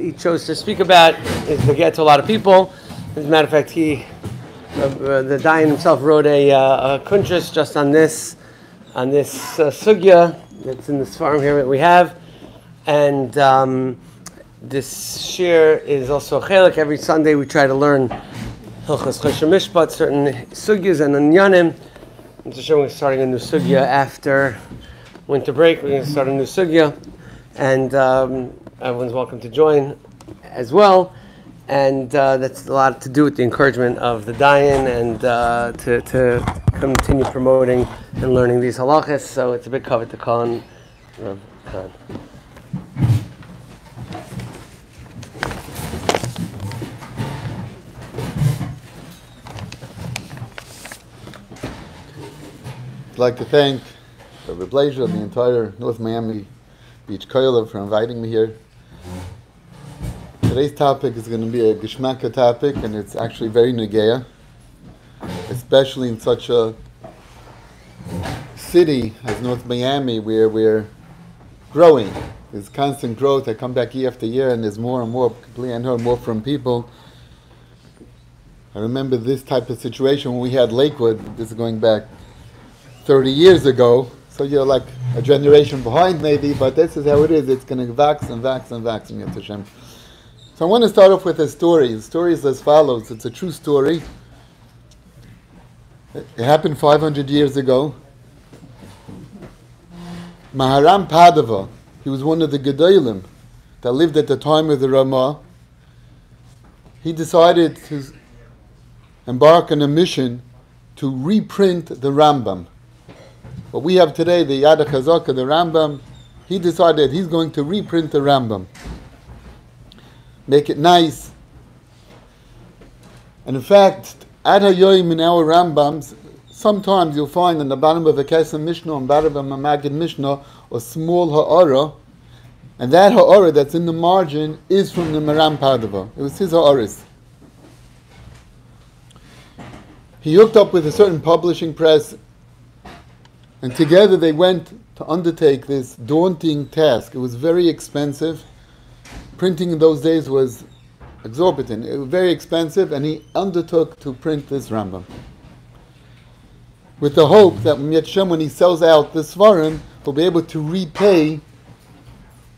he chose to speak about is to get to a lot of people. As a matter of fact, the Dayan himself wrote a kuntres just on this sugya that's in this farm here that we have, and this shir is also a chelik. Every Sunday we try to learn Hilchos Choshen Mishpat, certain sugyas and anyanim. We're starting a new sugya after winter break. We're going to start a new sugya, and everyone's welcome to join as well. And that's a lot to do with the encouragement of the Dayan and to continue promoting and learning these halachas. So it's a big covet to call on Rav Khan. I'd like to thank Rabbi Blazer and the entire North Miami Beach Kollel for inviting me here. Today's topic is going to be a Geschmacka topic, and it's actually very negeya, especially in such a city as North Miami where we're growing. There's constant growth. I come back year after year, and there's more and more, completely unheard more from people. I remember this type of situation when we had Lakewood. This is going back 30 years ago, so you're like a generation behind maybe, but this is how it is. It's going to wax and wax and wax in Yom Hashem. So I want to start off with a story. The story is as follows. It's a true story. It happened 500 years ago. Maharam Padava, he was one of the Gedolim that lived at the time of the Ramah. He decided to embark on a mission to reprint the Rambam. What we have today, the Yad HaChazaka, the Rambam, he decided he's going to reprint the Rambam. Make it nice. And in fact, Ad HaYoim in our Rambams, sometimes you'll find in the bottom of a Kesem Mishnah and bottom of a Magid Mishnah a small ha'ara, and that ha'ara that's in the margin is from the Maram Padava. It was his ha'aris. He hooked up with a certain publishing press, and together they went to undertake this daunting task. It was very expensive. Printing in those days was exorbitant. It was very expensive, and he undertook to print this Rambam with the hope that when he sells out the Svarim, he'll be able to repay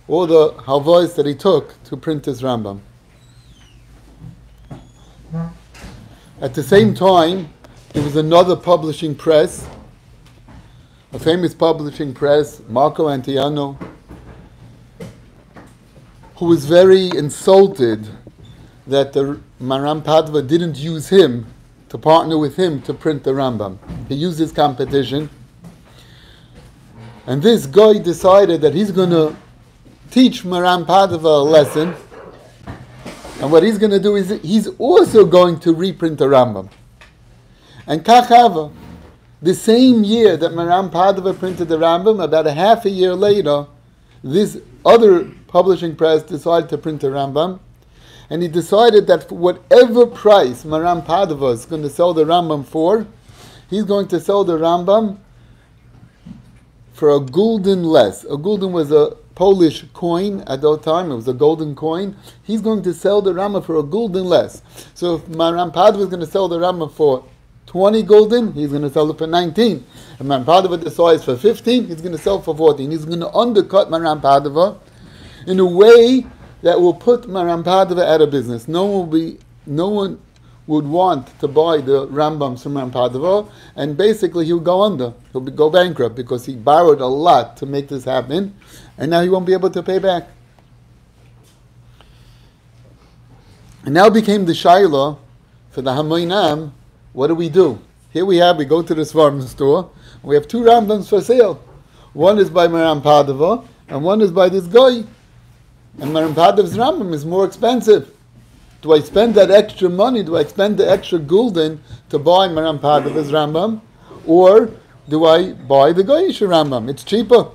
all the halvos that he took to print this Rambam. At the same time, there was another publishing press, a famous publishing press, Marco Antiano, who was very insulted that the Maram Padva didn't use him to partner with him to print the Rambam. He used his competition. And this guy decided that he's going to teach Maram Padva a lesson. And what he's going to do is he's also going to reprint the Rambam. And Kachava, the same year that Maram Padva printed the Rambam, about a half a year later, this other publishing press decided to print the Rambam, and he decided that for whatever price Maram Padava is going to sell the Rambam for, he's going to sell the Rambam for a gulden less. A gulden was a Polish coin at that time. It was a golden coin. He's going to sell the Rambam for a gulden less. So if Maram Padava is going to sell the Rambam for 20 gulden, he's going to sell it for 19. If Maram Padava decides for 15, he's going to sell for 14. He's going to undercut Maram Padava in a way that will put Maram Padava out of business. No one would want to buy the Rambams from Maram Padava, and basically he'll go under. He'll go bankrupt because he borrowed a lot to make this happen, and now he won't be able to pay back. And now became the Shaila for the Hamoinam. What do? Here we go to the Svarim store, and we have two Rambams for sale. One is by Maram Padava, and one is by this guy. And Maram Padava's Rambam is more expensive. Do I spend that extra money? Do I spend the extra gulden to buy Maram Padava's Rambam? Or do I buy the Goyish Rambam? It's cheaper.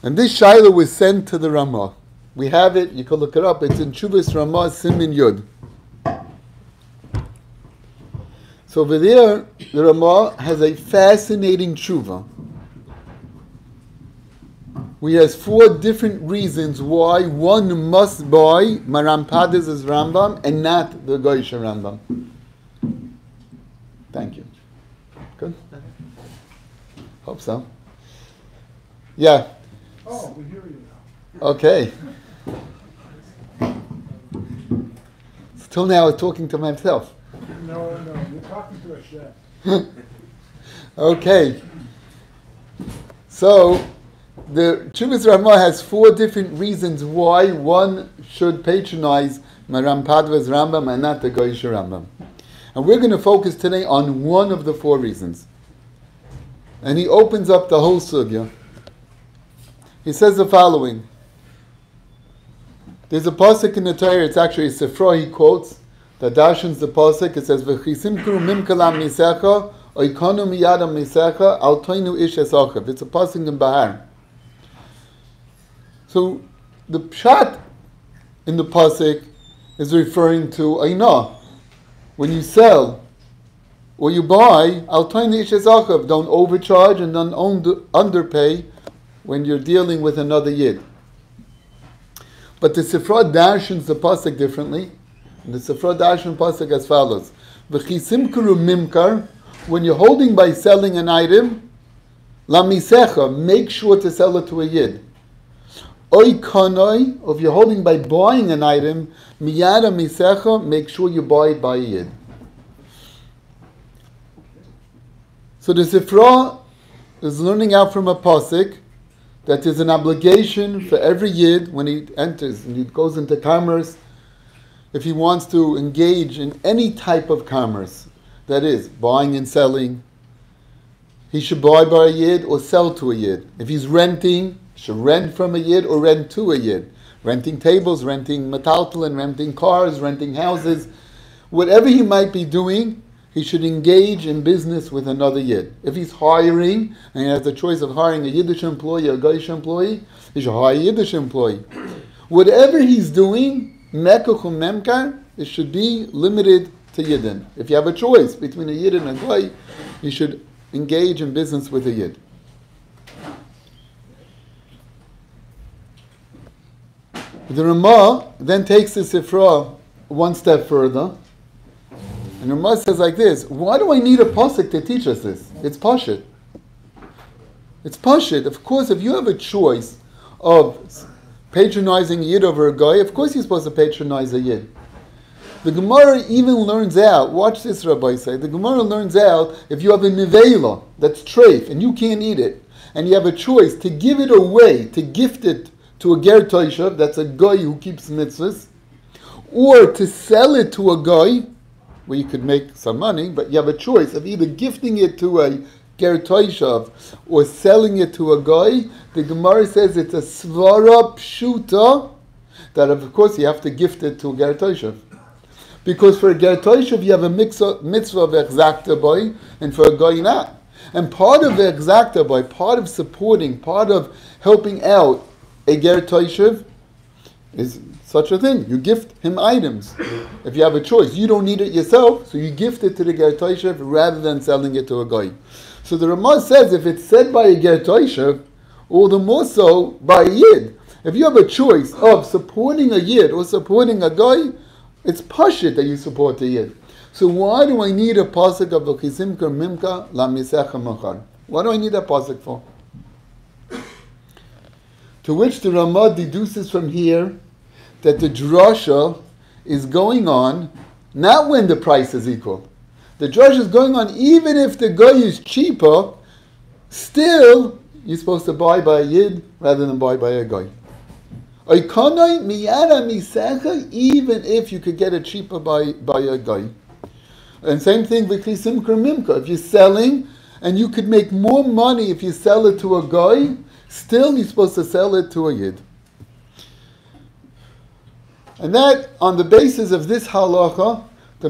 And this Shaila was sent to the Ramah. We have it, you can look it up. It's in Chuvas Ramah Simin Yud. So over there, the Ramah has a fascinating tshuva, we has 4 different reasons why one must buy Maram Padiz's Rambam and not the Goyish Rambam. Thank you. Good? Hope so. Yeah. Oh, we hear you now. Okay. Till now I was talking to myself. No, you're talking to a chef. Okay. So, the Chuvas Ramah has 4 different reasons why one should patronize Maram Padva's Rambam and not the Goyish Rambam. And we're going to focus today on one of the 4 reasons. And he opens up the whole sugya. He says the following. There's a pasuk in the Torah, it's actually a Sifra he quotes, that darshans the pasuk, it says, V'chisim kuru mimkalam misecha, oikonu miyadam misecha, al toinu ish esachav. It's a pasuk in Bahar. So, the pshat in the pasuk is referring to Aina. When you sell or you buy, al toinu ish esachav, don't overcharge and don't underpay when you're dealing with another yid. But the Sifra darshans the pasuk differently. And the Sifra darshan pasuk as follows: V'chisim kuru mimkar. When you're holding by selling an item, la misecha, make sure to sell it to a yid. Oy kanoi, or if you're holding by buying an item, miyada misecha, make sure you buy it by a yid. So the Sifra is learning out from a pasuk that there's an obligation for every yid when he enters and he goes into commerce, if he wants to engage in any type of commerce, that is, buying and selling, he should buy by a yid or sell to a yid. If he's renting, he should rent from a yid or rent to a yid. Renting tables, renting metaltalin, renting cars, renting houses. Whatever he might be doing, he should engage in business with another yid. If he's hiring, and he has the choice of hiring a Yiddish employee or a Goyish employee, he should hire a Yiddish employee. Whatever he's doing, mekuch memkar, it should be limited to Yidden. If you have a choice between a Yid and a Goy, you should engage in business with a Yid. The Ramah then takes the Sifra one step further. And Ramah says like this: why do I need a pasuk to teach us this? It's pashut. It's pashut. Of course, if you have a choice of patronizing a yid over a guy, of course you're supposed to patronize a yid. The Gemara even learns out, watch this Rabbi say, the Gemara learns out if you have a nevela that's treif and you can't eat it, and you have a choice to give it away, to gift it to a ger toishav, that's a guy who keeps mitzvahs, or to sell it to a guy, where you could make some money, but you have a choice of either gifting it to a ger toishav or selling it to a guy. The Gemara says it's a svara pshuta, that of course you have to gift it to a ger toishav. Because for a ger toishav you have a mitzvah of exakta boy, and for a guy not. And part of the exakta boy, part of supporting, part of helping out a ger toishav is such a thing. You gift him items. If you have a choice, you don't need it yourself, so you gift it to the ger toishav rather than selling it to a guy. So the Ramah says if it's said by a ger toishav, all the more so by a yid. If you have a choice of supporting a yid or supporting a guy, it's pashut that you support the yid. So why do I need a pasuk of v'chisim kar mimka la misecha machar? What do I need that pasuk for? To which the Ramah deduces from here that the drasha is going on not when the price is equal. The drasha is going on even if the guy is cheaper, still you're supposed to buy by a yid rather than buy by a guy. Even if you could get it cheaper by a guy. And same thing with Chisim Kramimka. If you're selling and you could make more money if you sell it to a guy, still you're supposed to sell it to a yid. And that, on the basis of this halacha, the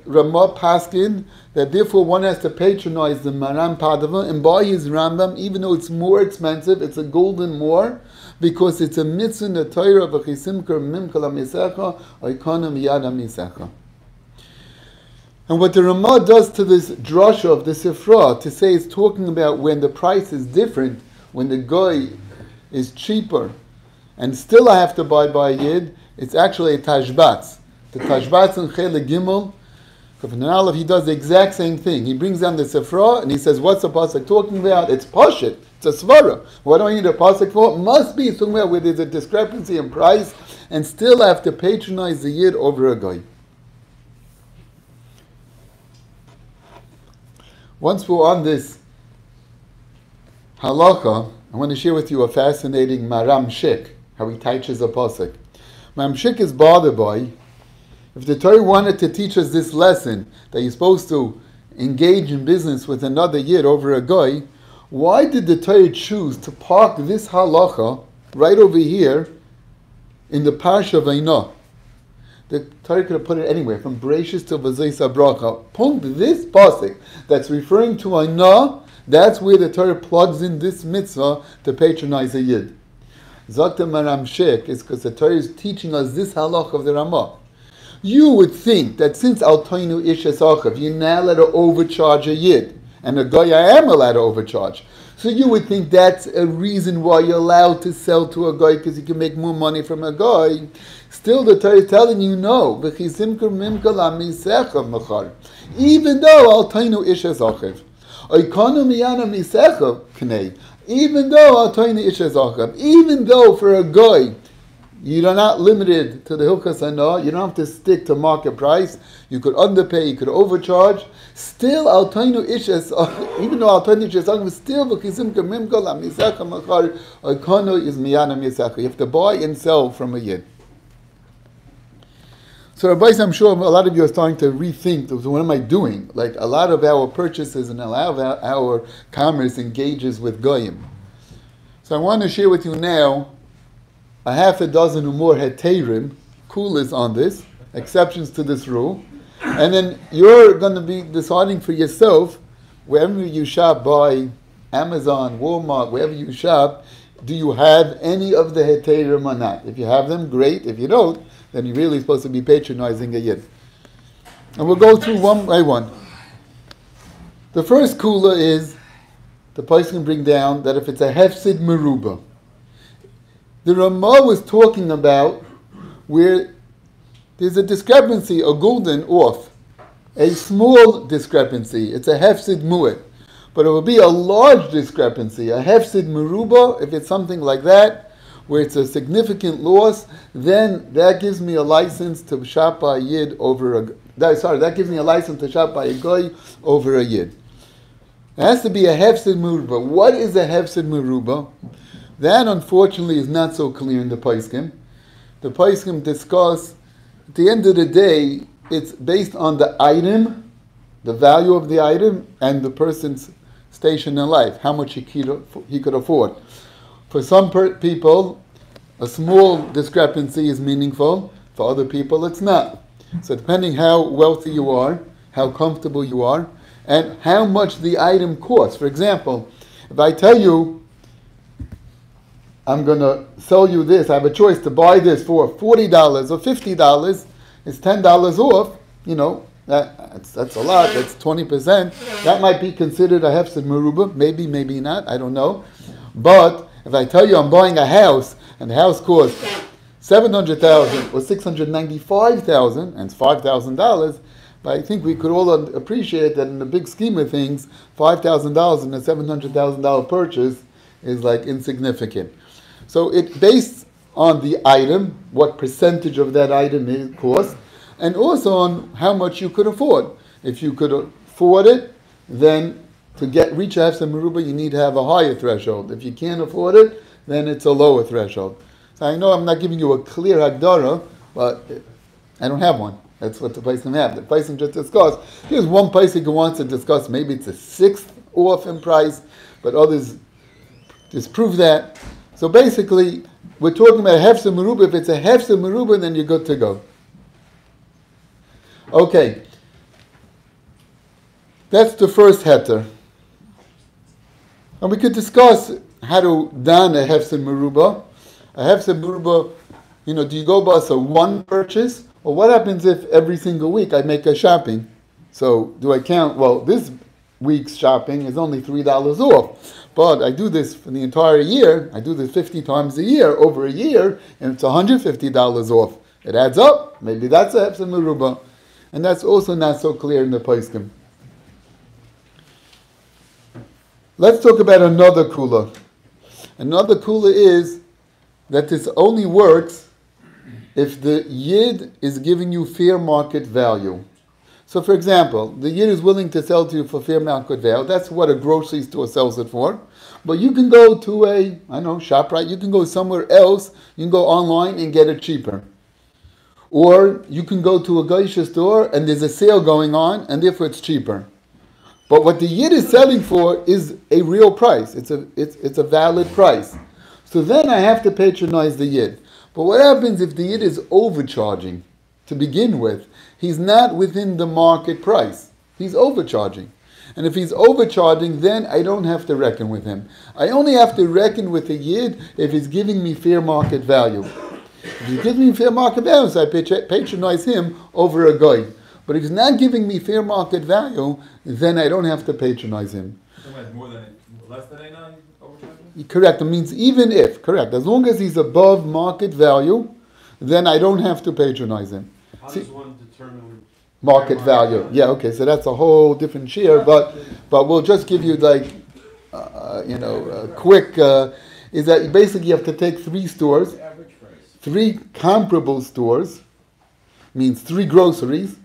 Ramah paskin, that therefore one has to patronize the Maram Padava and buy his Rambam, even though it's more expensive, it's a golden more, because it's a mitzvah in the Torah of a chisimker mimkala misecha, oikana miyada misecha. And what the Ramah does to this drasha of the Sifra, to say it's talking about when the price is different, when the guy is cheaper, and still I have to buy by a Yid, it's actually a tashbatz. The tashbatz in Chele Gimel, Aleph, he does the exact same thing. He brings down the Sefra and he says, what's the pasuk talking about? It's Pashit. It's a Svara. What do I need a pasuk for? It must be talking about where there's a discrepancy in price and still I have to patronize the Yid over a guy. Once we're on this halacha, I want to share with you a fascinating Maram Shik, how he teaches a pasuk. Maram Shik is bothered by, if the Torah wanted to teach us this lesson, that you're supposed to engage in business with another Yid over a guy, why did the Torah choose to park this halacha right over here in the Parsha of Einah? The Torah could have put it anywhere, from Bereshis to V'zeis HaBracha. Punkt this pasuk that's referring to Einah, that's where the Torah plugs in this mitzvah to patronize a Yid. Zakta Maram Shek is because the Torah is teaching us this halach of the Ramah. You would think that since Al Toinu Ish Esachav, you're not allowed to overcharge a Yid, and a guy I am allowed to overcharge. So you would think that's a reason why you're allowed to sell to a guy because you can make more money from a guy. Still, the Torah is telling you no. Even though Al Toinu Ish Esachav, even though Al Toinu Ish Esachav, even though for a guy you are not limited to the Hilchas Hana. You don't have to stick to market price. You could underpay, you could overcharge. Still, Al Toinu Ishes, even though Al Toinu Ishes, still v'chisim k'mim kol ha'misecha machar oikono is miyana misecha. You have to buy and sell from a Yid. So, Rabbi, I'm sure a lot of you are starting to rethink, what am I doing? Like, a lot of our purchases and a lot of our commerce engages with Goyim. So I want to share with you now a half a dozen or more heterim, kulas on this, exceptions to this rule, and then you're going to be deciding for yourself, wherever you shop, by Amazon, Walmart, wherever you shop, do you have any of the heterim or not? If you have them, great. If you don't, then you're really supposed to be patronizing a Yid. And we'll go through one by one. The first kula is, the person can bring down that if it's a hefsid meruba. The Ramah was talking about where there's a discrepancy, a golden off, a small discrepancy. It's a hefsid mu'et. But it will be a large discrepancy, a hefsid meruba, if it's something like that, where it's a significant loss, then that gives me a license to shop by a Yid over a... that gives me a license to shop by a Goy over a Yid. It has to be a hefsid meruba. What is a hefsid meruba? That, unfortunately, is not so clear in the Paiskim. The Paiskim discuss, at the end of the day, it's based on the item, the value of the item, and the person's station in life, how much he could afford. For some people, a small discrepancy is meaningful. For other people, it's not. So depending how wealthy you are, how comfortable you are, and how much the item costs. For example, if I tell you, I'm going to sell you this, I have a choice to buy this for $40 or $50, it's $10 off, that's a lot, that's 20%. That might be considered a hefsid meruba, maybe, maybe not, I don't know. But if I tell you I'm buying a house, and the house costs $700,000 or $695,000, and it's $5,000, but I think we could all appreciate that in the big scheme of things, $5,000 in a $700,000 purchase is like insignificant. So it's based on the item, what percentage of that item it costs, and also on how much you could afford. If you could afford it, then to reach a hefsid meruba, you need to have a higher threshold. If you can't afford it, then it's a lower threshold. So I know I'm not giving you a clear hagdara, but I don't have one. That's what the Paisim have. The Paisim just discussed. Here's one Paisim who wants to discuss, maybe it's a sixth off in price, but others disprove that. So basically, we're talking about a hefsid meruba. If it's a hefsid meruba, then you're good to go. Okay. That's the first heter. And we could discuss how to dan a hefsid meruba. A hefsid meruba, do you go by one purchase? Or what happens if every single week I make a shopping? So do I count, well, this week's shopping is only $3 off. But I do this for the entire year. I do this 50 times a year, over a year, and it's $150 off. It adds up. Maybe that's a hefsed meruba. And that's also not so clear in the poskim. Let's talk about another kula. Another kula is that this only works if the yid is giving you fair market value. So for example, the yid is willing to sell to you for fair market value. That's what a grocery store sells it for. But you can go to ShopRite. You can go somewhere else. You can go online and get it cheaper. Or you can go to a geisha store and there's a sale going on and therefore it's cheaper. But what the yid is selling for is a real price. It's a valid price. So then I have to patronize the yid. But what happens if the yid is overcharging to begin with? He's not within the market price. He's overcharging. And if he's overcharging, then I don't have to reckon with him. I only have to reckon with the yid if he's giving me fair market value. If he gives me fair market value, so I patronize him over a guy. But if he's not giving me fair market value, then I don't have to patronize him. Less than A9 overcharging? Correct. It means even if, correct. As long as he's above market value, then I don't have to patronize him. How does one determine market value? Yeah, okay. So that's a whole different share, but we'll just give you a quick, is that basically you have to take 3 stores, 3 comparable stores, means 3 groceries,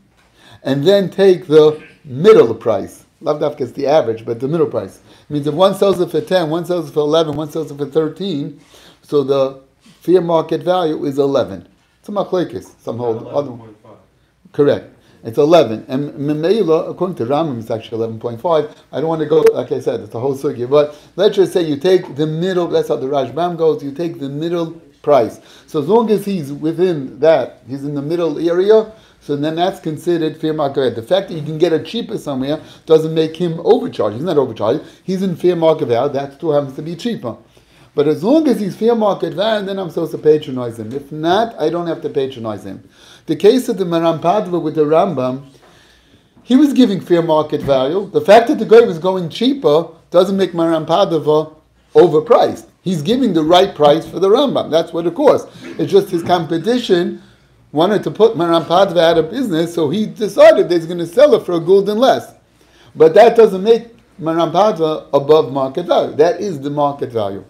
and then take the middle price. Lav dafka is the average, but the middle price. Means if one sells it for 10, one sells it for 11, one sells it for 13, so the fair market value is 11. It's a machlekes. Some hold other. Correct. It's 11. And Memela, according to Rambam, it's actually 11.5. I don't want to go, like I said, it's a whole sugya. But let's just say you take the middle, that's how the Rashbam goes, you take the middle price. So as long as he's within that, he's in the middle area, so then that's considered fair market value. The fact that you can get it cheaper somewhere doesn't make him overcharged. He's not overcharged. He's in fair market value. That still happens to be cheaper. But as long as he's fair market value, then I'm supposed to patronize him. If not, I don't have to patronize him. The case of the Maram Padva with the Rambam, he was giving fair market value. The fact that the guy was going cheaper doesn't make Maram Padva overpriced. He's giving the right price for the Rambam. That's what it costs. It's just his competition wanted to put Maram Padva out of business, so he decided that he's going to sell it for a gulden less. But that doesn't make Maram Padva above market value. That is the market value.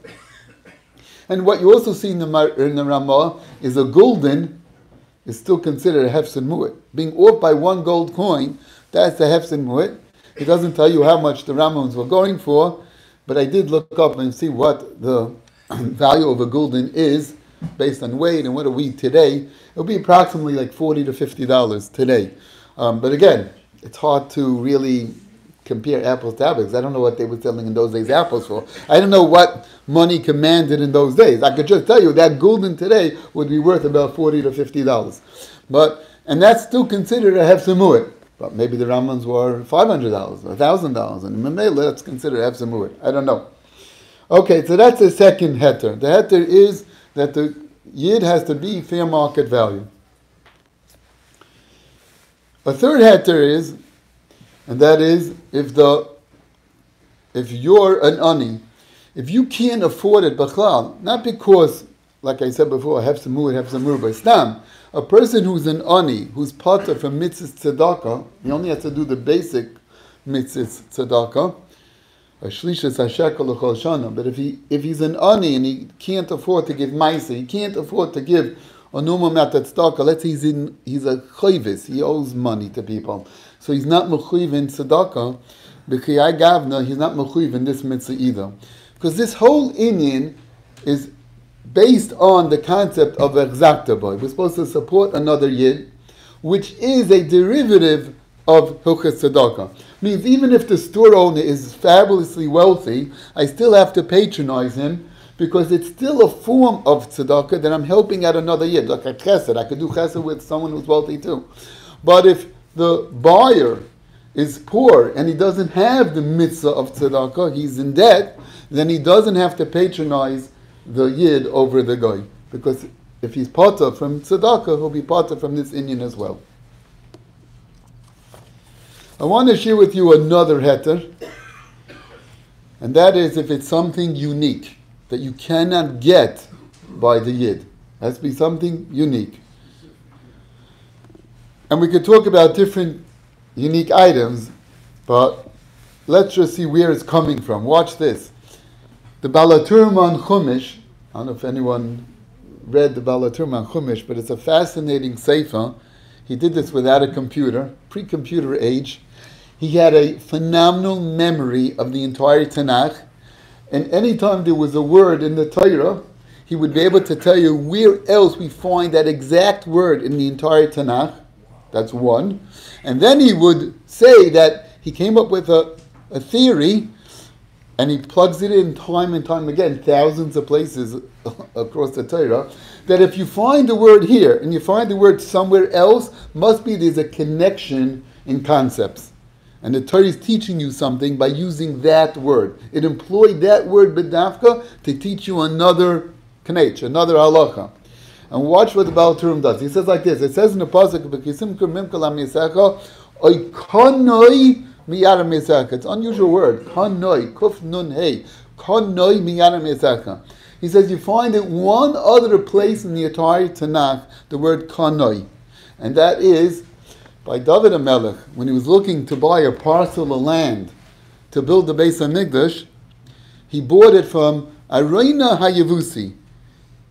And what you also see in the Ramah is a gulden is still considered a hefsed mu'it. Being off by 1 gold coin, that's a hefsed mu'it. It doesn't tell you how much the Ramahs were going for, but I did look up and see what the value of a gulden is based on weight and what are we today. It'll be approximately like $40 to $50 today. But again, it's hard to really compare apples to apples. I don't know what they were selling in those days apples for. I don't know what money commanded in those days. I could just tell you that gulden today would be worth about $40 to $50. And that's still considered a hefsed mu'it. But maybe the Ramans were $500, $1,000, and Mamela, that's considered a hefsed mu'it. I don't know. Okay, so that's the second heter. The heter is that the yid has to be fair market value. A third heter is, and that is if you're an ani, if you can't afford it, b'chlal, not because, like I said before, hefsed mu'it, but stam, a person who's an ani, who's potter from mitzvahs tzedakah, he only has to do the basic mitzvahs tzedakah, a shlishas hashekel l'chol shana. But if he's an ani and he can't afford to give ma'isa, he can't afford to give a normal amount of tzedakah. Let's say he's a chayvis, he owes money to people, so he's not mechuyev in tzedakah. B'chiyai gavna, he's not mechuyev in this mitzvah either, because this whole inyan is based on the concept of exakta boy. We're supposed to support another yid, which is a derivative of hilchas tzedakah. Means even if the store owner is fabulously wealthy, I still have to patronize him because it's still a form of tzedakah that I'm helping out another yid. Like a chesed, I could do chesed with someone who's wealthy too. But if the buyer is poor and he doesn't have the mitzvah of tzedakah, he's in debt, then he doesn't have to patronize the yid over the guy, because if he's potter from tzedakah, he'll be potter from this inyan as well. I want to share with you another heter, and that is if it's something unique that you cannot get by the Yid. It has to be something unique. And we could talk about different unique items, but let's just see where it's coming from. Watch this. The Balaturm on Chumash, I don't know if anyone read the Balaturm on Chumash, but it's a fascinating sefer. He did this without a computer, pre-computer age. He had a phenomenal memory of the entire Tanakh, and anytime there was a word in the Torah, he would be able to tell you where else we find that exact word in the entire Tanakh. That's one. And then he would say that he came up with a theory, and he plugs it in time and time again, thousands of places across the Torah, that if you find the word here and you find the word somewhere else, must be there's a connection in concepts. And the Torah is teaching you something by using that word. It employed that word b'dafka to teach you another knech, another halacha. And watch what the Baal Turim does. He says like this. It says in the pasuk, "V'kisim kurmim kalam yisecha, oikonoi miyara misecha." It's an unusual word. Konoi, kuf nun hey, konoi miyara misecha. He says you find it one other place in the entire Tanakh, the word konoi, and that is by David HaMelech, when he was looking to buy a parcel of land to build the Beis HaMikdash. He bought it from Aroina HaYevusi.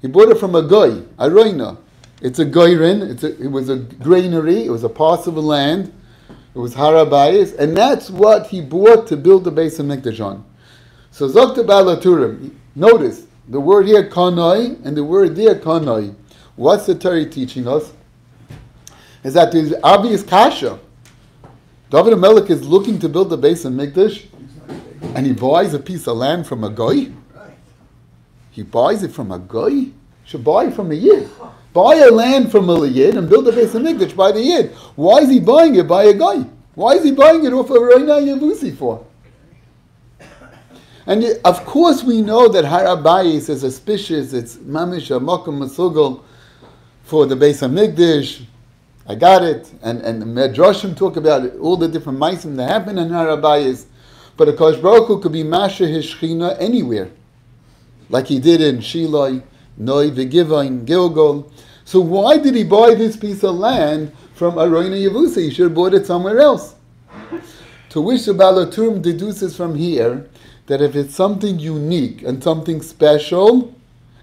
He bought it from a goy, Aroina. It's a goyrin, it was a granary, it was a parcel of land, it was harabayis, and that's what he bought to build the Beis HaMikdash on. So Zokta Balaturim, notice, the word here kanoi, and the word there kanoi. What's the Torah teaching us? Is that there's obvious kasha. David HaMelech is looking to build the Beis HaMikdash, and he buys a piece of land from a goy. He buys it from a goy? Should buy it from a yid. Buy a land from a yid and build a Beis HaMikdash by the yid. Why is he buying it by a goy? Why is he buying it off of Reina Yevusi for? And of course we know that Harabayis is auspicious. It's mamish a makom masugel for the Beis HaMikdash. I got it. And the Medrashim talk about it, all the different maisim that happen in Harabayis. But a Kosh Baruch Hu could be masha his shechina anywhere, like he did in Shiloi, Noi, V'Givain, Gilgal. So why did he buy this piece of land from Aroina Yevusi? He should have bought it somewhere else. To which the Balaturim deduces from here that if it's something unique and something special,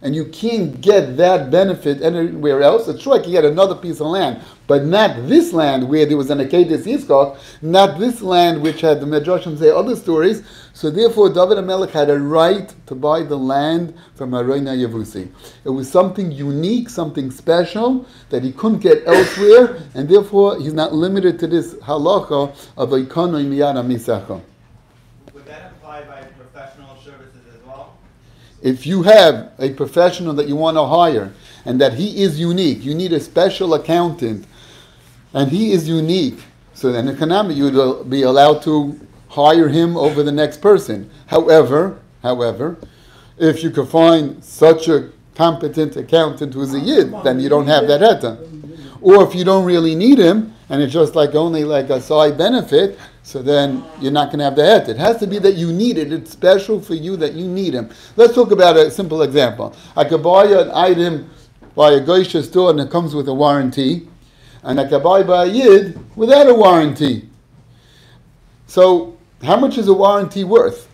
and you can't get that benefit anywhere else, it's true, like you get another piece of land, but not this land where there was an Akedis Yitzchak, not this land which had the Medrashim say other stories. So therefore, David HaMelech had a right to buy the land from Aroina Yevusi. It was something unique, something special that he couldn't get elsewhere, and therefore he's not limited to this halacha of Oikono Miyara Misecha. Would that apply by professional services as well? If you have a professional that you want to hire, and that he is unique, you need a special accountant, and he is unique, so then economically you would be allowed to hire him over the next person. However, if you could find such a competent accountant who's a yid, then you don't have that heta. Or if you don't really need him, and it's just like only like a side benefit, so then you're not going to have the heta. It has to be that you need it. It's special for you that you need him. Let's talk about a simple example. I could buy an item by a Geisha store and it comes with a warranty, and I could buy by a yid without a warranty. So how much is a warranty worth?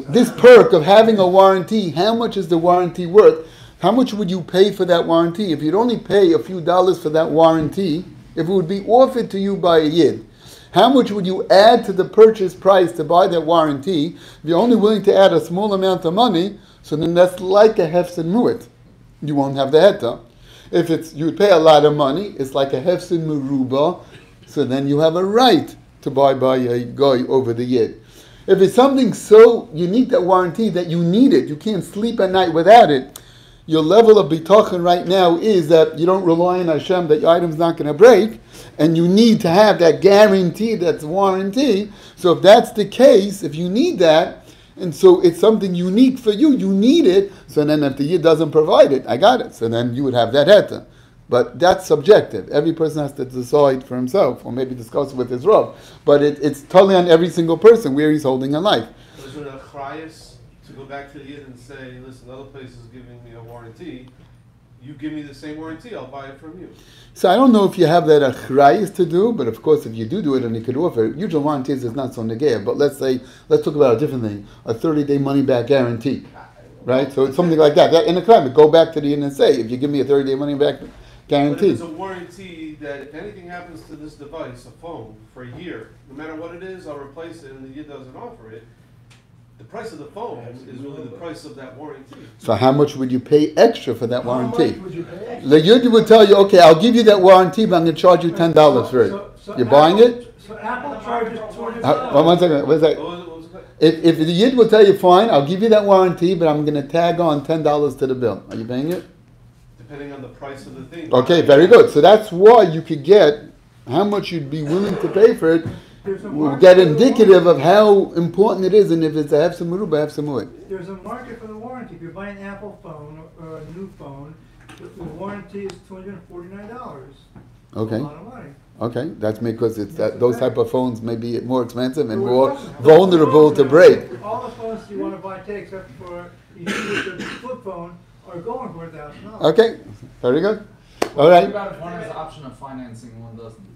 This perk of having a warranty, how much is the warranty worth? How much would you pay for that warranty? If you'd only pay a few dollars for that warranty, if it would be offered to you by a yid, how much would you add to the purchase price to buy that warranty? If you're only willing to add a small amount of money, so then that's like a hefsin mu'it. You won't have the heta. If you would pay a lot of money, it's like a hefsin meruba, so then you have a right to buy by a guy over the yid. If it's something so unique, that warranty, that you need it, you can't sleep at night without it, your level of bitachon right now is that you don't rely on Hashem that your item's not going to break, and you need to have that guarantee, that's warranty. So if that's the case, if you need that, and so it's something unique for you, you need it, so then if the yid doesn't provide it, I got it, so then you would have that heta. But that's subjective. Every person has to decide for himself, or maybe discuss it with his Rav. But it's totally on every single person where he's holding a knife. So is it a chrayas to go back to the Yid and say, listen, other place is giving me a warranty, you give me the same warranty, I'll buy it from you. So I don't know if you have that achrayis to do, but of course if you do it and you could offer it, usual warranties is not so negaya. But let's talk about a different thing, a 30-day money-back guarantee, right? So it's something like that. In a climate, go back to the Yid and say, if you give me a 30-day money-back guarantee. But it's a warranty that if anything happens to this device, a phone, for a year, no matter what it is, I'll replace it, and the Yid doesn't offer it. The price of the phone is really the price of that warranty. So how much would you pay extra for that warranty? How much would you pay? The Yid would tell you, okay, I'll give you that warranty, but I'm going to charge you $10 for it. You're buying it? So Apple charges $200. One second. What is that? What was it? If the Yid will tell you, fine, I'll give you that warranty, but I'm going to tag on $10 to the bill. Are you paying it? Depending on the price of the thing. Okay, very good. So that's why you could get how much you'd be willing to pay for it. We'll get indicative of how important it is, and if it's a hefsa meruba, hefsa mu'id. There's a market for the warranty. If you're buying an Apple phone or a new phone, the warranty is $249. Okay. A lot of money. Okay, that's because it's those type of phones may be more expensive and more vulnerable to break. All the phones you want to buy today, except for the flip phone, are going for $1,000. Okay, very good. All What right. about if one has the option of financing, one doesn't?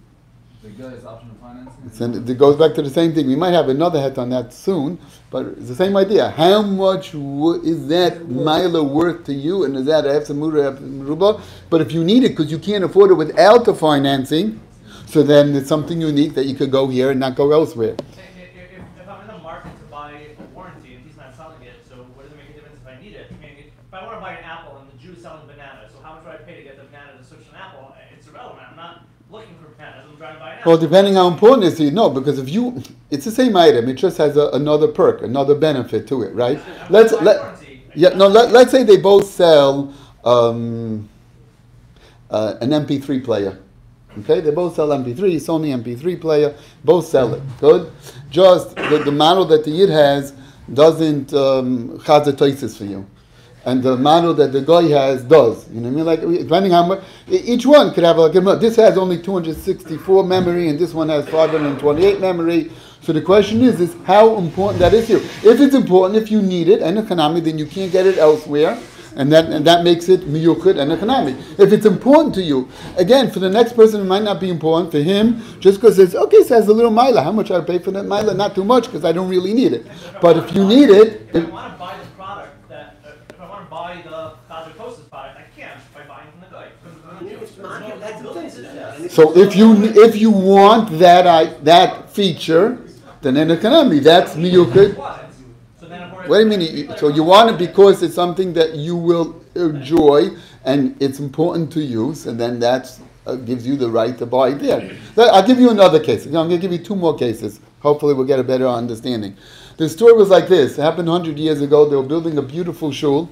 The guy has the option of financing? So it goes back to the same thing. We might have another hit on that soon, but it's the same idea. How much is that mila worth to you, and is that a hefsa meruba? But if you need it because you can't afford it without the financing, so then it's something unique that you could go here and not go elsewhere. If I'm in the market to buy a warranty and he's not selling it, so what does it make a difference if I need it? I mean, if I want to buy an apple and the Jew is selling bananas, so how much do I pay to get the banana to switch to an apple? It's irrelevant. I'm not looking for bananas. I'm trying to buy an apple. Well, depending how important it is to you, no, because if you, it's the same item. It just has another perk, another benefit to it, right? Let's say they both sell an MP3 player. Okay, they both sell MP3, Sony MP3 player, both sell it. Good. Just the model that the Yid has doesn't chazatoisis for you, and the model that the guy has does. You know what I mean? Like depending how much each one could have. Like this has only 264 memory, and this one has 528 memory. So the question is how important that is to you. If it's important, if you need it, and economy, then you can't get it elsewhere. And that makes it miyuchid and economic. If it's important to you, again, for the next person it might not be important. For him, just because it's okay, it says a little mila. How much I pay for that mila? Not too much because I don't really need it. But if you need it, if I want to buy the product if I want to buy the Patronizing product, I can't by buying from the guy. so if you want that feature, then in economy that's miyuchid. What do you mean? So you want it because it's something that you will enjoy and it's important to you, and then that gives you the right to buy it there. I'll give you another case. I'm going to give you two more cases. Hopefully we'll get a better understanding. The story was like this. It happened 100 years ago. They were building a beautiful shul,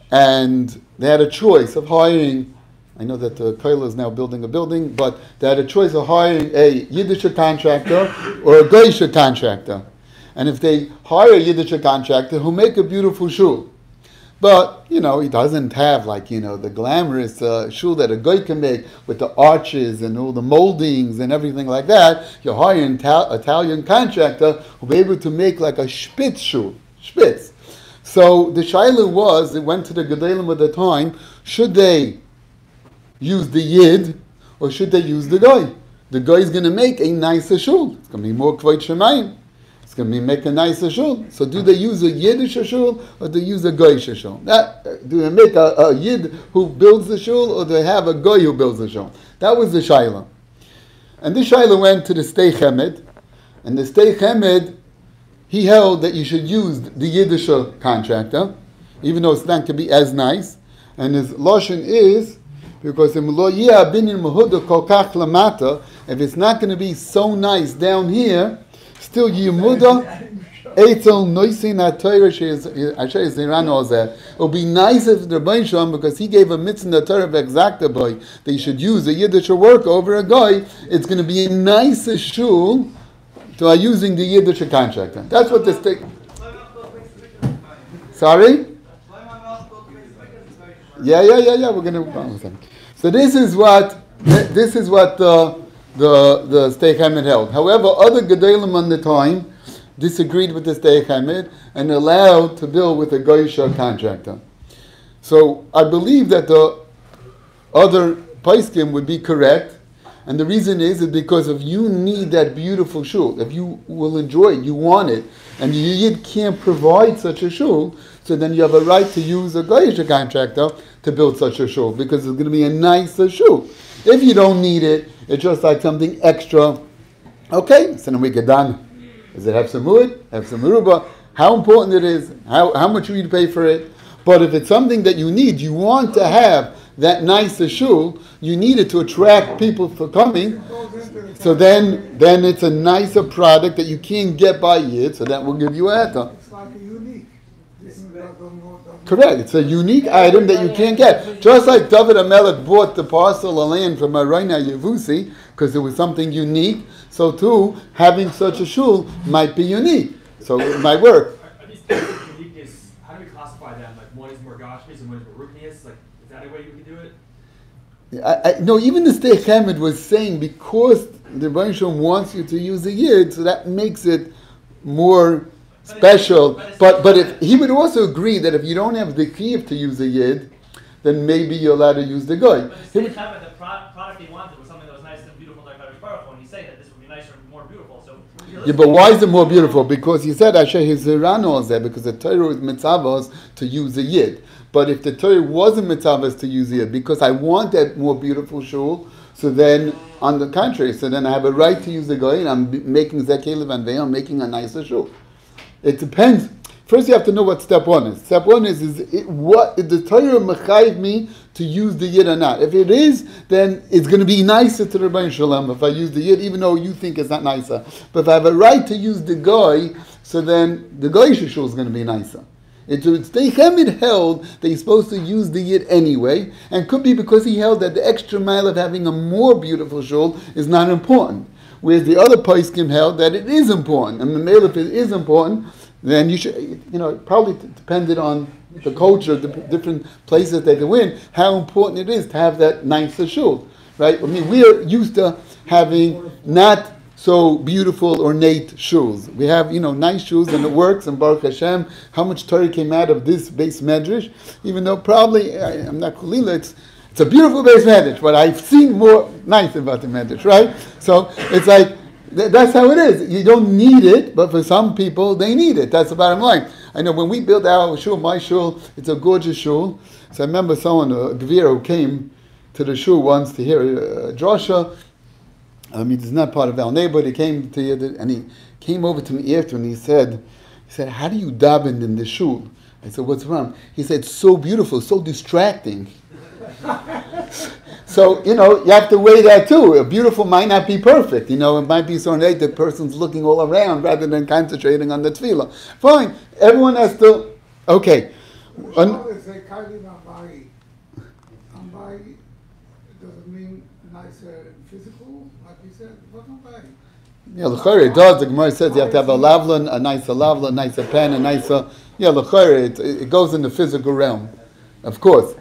and they had a choice of hiring, I know that the Koil is now building a building, but they had a choice of hiring a Yiddish contractor or a Goyish contractor. And if they hire a Yiddish contractor who'll make a beautiful shul, but, he doesn't have the glamorous shul that a guy can make with the arches and all the moldings and everything like that, you hire an Italian contractor who'll be able to make like a spitz shul. Spitz. So the shaila was, it went to the Gedalim at the time, should they use the Yid or should they use the guy? The guy is going to make a nicer shul. It's going to be more kvod shemayim. It's going to make a nicer shul. So do they use a Yiddish shul or do they use a Goyish shul? Do they make a Yid who builds the shul or do they have a Goy who builds the shul? That was the shaila. And this shaila went to the Stei Chemed. And the Stei Chemed, he held that you should use the Yiddish contractor, even though it's not going to be as nice. And his lashon is, because if it's not going to be so nice down here, still Yimuda, Eitzel Noisin HaTorah it'll be nice if the Rebbein Shalom, because he gave a mitzvah in the Torah of exacta boy, that you should use a Yiddish work over a guy, it's going to be a nicer shul to using the Yiddish contractor. That's what this thing. Sorry? Yeah. We're going to. So this is what the Stei Chemed held. However, other Gedolim on the time disagreed with the Stei Chemed and allowed to build with a Goyisha contractor. So I believe that the other Paiskim would be correct, and the reason is because if you need that beautiful shul, if you will enjoy it, you want it, and the Yid can't provide such a shul, so then you have a right to use a Goyish contractor to build such a shul, because it's going to be a nicer shul. If you don't need it, it's just like something extra. Okay, so then we get done. Does it have some wood? Have some meruba? How important it is? How much you need to pay for it? But if it's something that you need, you want to have that nicer shul, you need it to attract people for coming. So then it's a nicer product that you can't get by Yid, so that will give you a heta. It's like a unique. Correct. It's a unique item that you can't get. Just like David HaMelech bought the parcel of land from Araina Yevusi because it was something unique, so too, having such a shul might be unique. So it might work. Are these types of uniqueness, how do we classify them? Like one is more gashmis and one is more ruknius? Like, is that a way you can do it? No, even the Stei Chemed was saying because the Rebbeinu Shalom wants you to use a Yid, so that makes it more special. But if, he would also agree that if you don't have the kiev to use a Yid, then maybe you're allowed to use the guy. But the Stei Chemed, the product he wanted was something that was nice and beautiful like Baruch Baruch, and he's saying that this would be nicer and more beautiful. So Yeah, but why is it more beautiful? Because he said Asher Hizirano there, because the Torah is mitzvahs to use a Yid. But if the Torah wasn't mitzvahs to use a Yid, because I want that more beautiful shul, so then on the contrary, so then I have a right to use the guy, and I'm making Zekelev and Vei, I'm making a nicer shul. It depends. First, you have to know what step one is. Step one is what is the Torah mechayiv me to use the Yid or not? If it is, then it's going to be nicer to the Rebbeinu Shalom if I use the Yid, even though you think it's not nicer. But if I have a right to use the guy, so then the guy shul is going to be nicer. It's Stei Chemed held that he's supposed to use the Yid anyway, and could be because he held that the extra mile of having a more beautiful shul is not important. Whereas the other poskim held that it is important, and the male, if it is important, then you should, it probably depended on the culture, the different places that they went, how important it is to have that nicer shul, right? I mean, we are used to having not so beautiful, ornate shuls. We have, nice shuls, and it works, and Baruch Hashem, how much Torah came out of this base medrash, even though probably, I'm not Kulila, it's a beautiful base medrash, but I've seen more nice about the medrash, right? So it's like, that's how it is. You don't need it, but for some people, they need it. That's the bottom line. I know when we built our shul, my shul, it's a gorgeous shul. So I remember someone, a Gvir, who came to the shul once to hear a drasha. I mean, it's not part of our neighborhood. He came to hear it, and he came over to me after, and he said, how do you daven in the shul? I said, what's wrong? He said, so beautiful, so distracting. So, you have to weigh that too. A beautiful might not be perfect. It might be so late the person's looking all around rather than concentrating on the tefillah. Fine. Everyone has to... Okay. They say, Kaili Ambai. Ambai doesn't mean nicer and physical, like you said. What Ambai? Yeah, l'chayre it does. The Gemara says you have to have a lavlan, a nicer pen, a nicer... Yeah, l'chayre, it goes in the physical realm. Of course.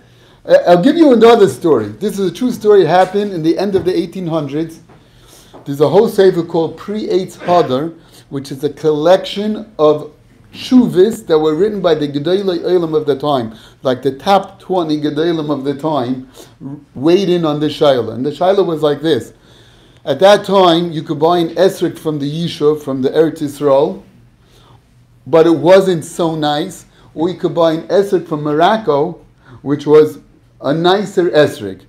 I'll give you another story. This is a true story. It happened in the end of the 1800s. There's a whole sefer called Pre-Eitz Hadar, which is a collection of shuvas that were written by the Gedolei Olam of the time, like the top 20 Gedolim of the time, weighed in on the Shaila. And the Shaila was like this. At that time, you could buy an esrog from the Yishuv, from the Eretz Yisrael, but it wasn't so nice. Or you could buy an esrog from Morocco, which was a nicer esrog.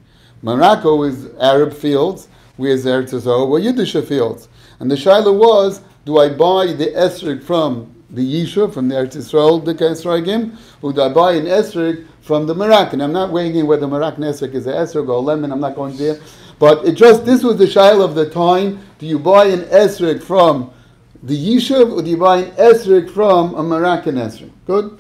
Morocco is Arab fields, whereas Eretz Yisrael were Yiddish fields. And the shaila was, do I buy the esrog from the Yishuv, from the Eretz Yisrael, the Esrogim, or do I buy an esrog from the Moroccan? I'm not weighing in whether Moroccan esrog is an esrog or a lemon, I'm not going there. But this was the shaila of the time. Do you buy an esrog from the Yishuv, or do you buy an esrog from a Moroccan esrog? Good?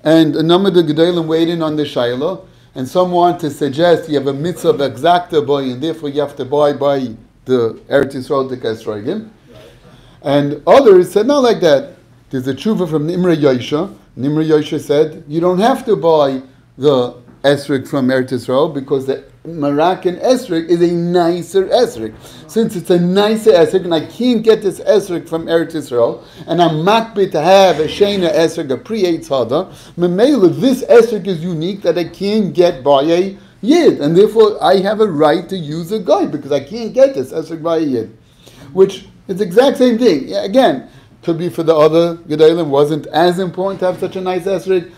And a number of the Gedolim weighed in on the Shaila, and some want to suggest you have a mitzvah of exacta boy, and therefore you have to buy by the Eretz Yisrael the Esrogim. And others said, not like that. There's a tshuva from Nimra Yosha. Nimra Yosha said, you don't have to buy the esrog from Eretz Yisrael because the Moroccan esrog is a nicer esrog. Since it's a nicer esrog, and I can't get this esrog from Eretz Yisrael, and I'm makbid to have a shena esrog, a pre-Eitz Hada, Memela, this esrog is unique that I can't get by a Yid, and therefore I have a right to use a guy because I can't get this esrog by a Yid. Which is the exact same thing. Yeah, again, could be for the other Gedolim, wasn't as important to have such a nice esrog.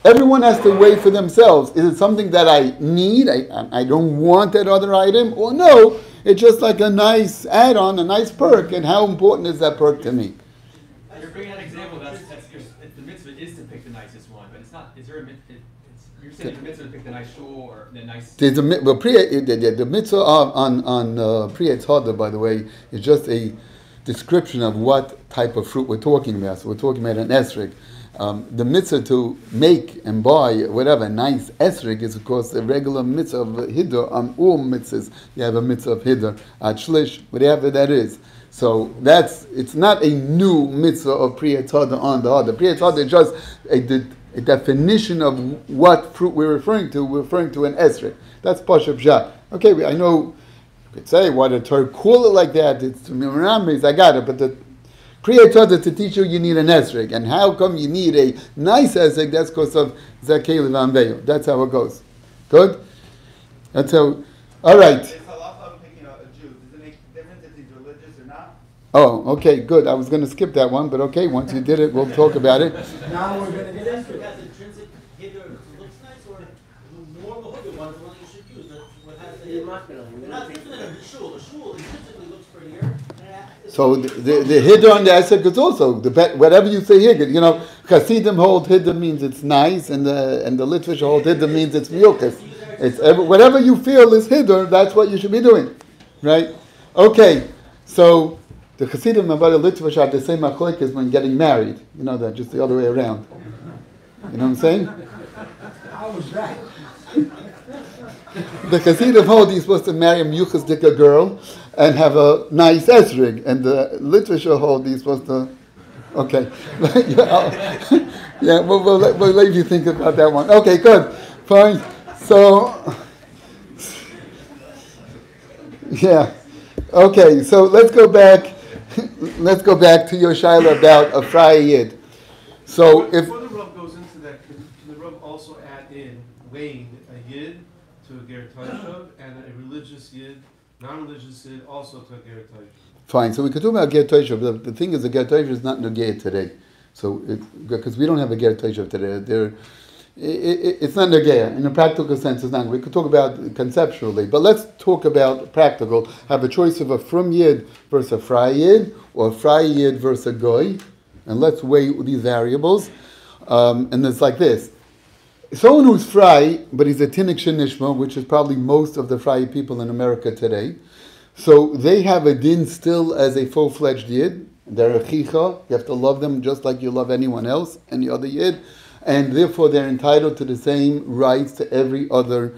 Everyone has to weigh for themselves. Is it something that I need? I don't want that other item? Or no, it's just like a nice add-on, a nice perk. And how important is that perk to me? You're bringing an example it's the mitzvah is to pick the nicest one, but it's not. Is there a mitzvah? You're saying the mitzvah to pick the nice shul or the nice. There's the mitzvah on Pri-Eitz Hada, by the way, is just a description of what type of fruit we're talking about. So we're talking about an esrog. The mitzvah to make and buy whatever nice esrog is, of course, the regular mitzvah of hiddur. On all mitzvahs, you have a mitzvah of hiddur, at shlish, whatever that is. So it's not a new mitzvah of Pri-Eitz Hada on the Hada. Pri-Eitz Hada is just a definition of what fruit we're referring to. We're referring to an esrog. That's Pashup Pshat. Okay, I know you could say, why did Torah call it like that? It's Miramis, I got it, but the Pri-Eitz Hada to teach you need an esrog. And how come you need a nice esrog? That's because of Zakei Levanveyo. That's how it goes. Good? That's how, all right. It's halacha picking a Jew. Does it make a difference if he's religious or not? Oh, okay, good. I was going to skip that one, but okay, once you did it, we'll talk about it. Now we're gonna get into it. Has intrinsic hither looks nice, or the more the hooded one is the one you should use. What has the hither? They're not different than the shul. The shul intrinsically looks prettier. So the hiddur and the esrog is also whatever you say here. You know, Hasidim hold hiddur means it's nice, and the Litvish hold hiddur means it's milkus. It's whatever you feel is hiddur. That's what you should be doing, right? Okay, so the Hasidim and the Litvish have the same machlokes when getting married. You know that, just the other way around. You know what I'm saying? How was that? The Hasidim hold you're supposed to marry a miyuchas dika girl and have a nice esrog, and the Litvish hold you're supposed to. Okay, yeah, we'll let you think about that one. Okay, good, fine. So, yeah, okay. So let's go back. Let's go back to your shaila about a Friar Yid. So before the Rav goes into that, can the Rav also add in weighing a Yid to a Ger Taishav and a religious Yid, non-religious Yid also to a Ger Taishav? Fine. So we could talk about Ger Taishav. The thing is, the Ger Taishav is not negay today. So because we don't have a Ger Taishav today, it's not negay in a practical sense. It's not. We could talk about it conceptually, but let's talk about practical. Have a choice of a Frum Yid versus a Friar Yid, or a Friar Yid versus a Goy, and let's weigh these variables. And it's like this. Someone who's Fry, but he's a Tinnik Shenishma, which is probably most of the Fry people in America today. So they have a din still as a full-fledged Yid. They're a Chicha. You have to love them just like you love anyone else, any other Yid. And therefore they're entitled to the same rights to every other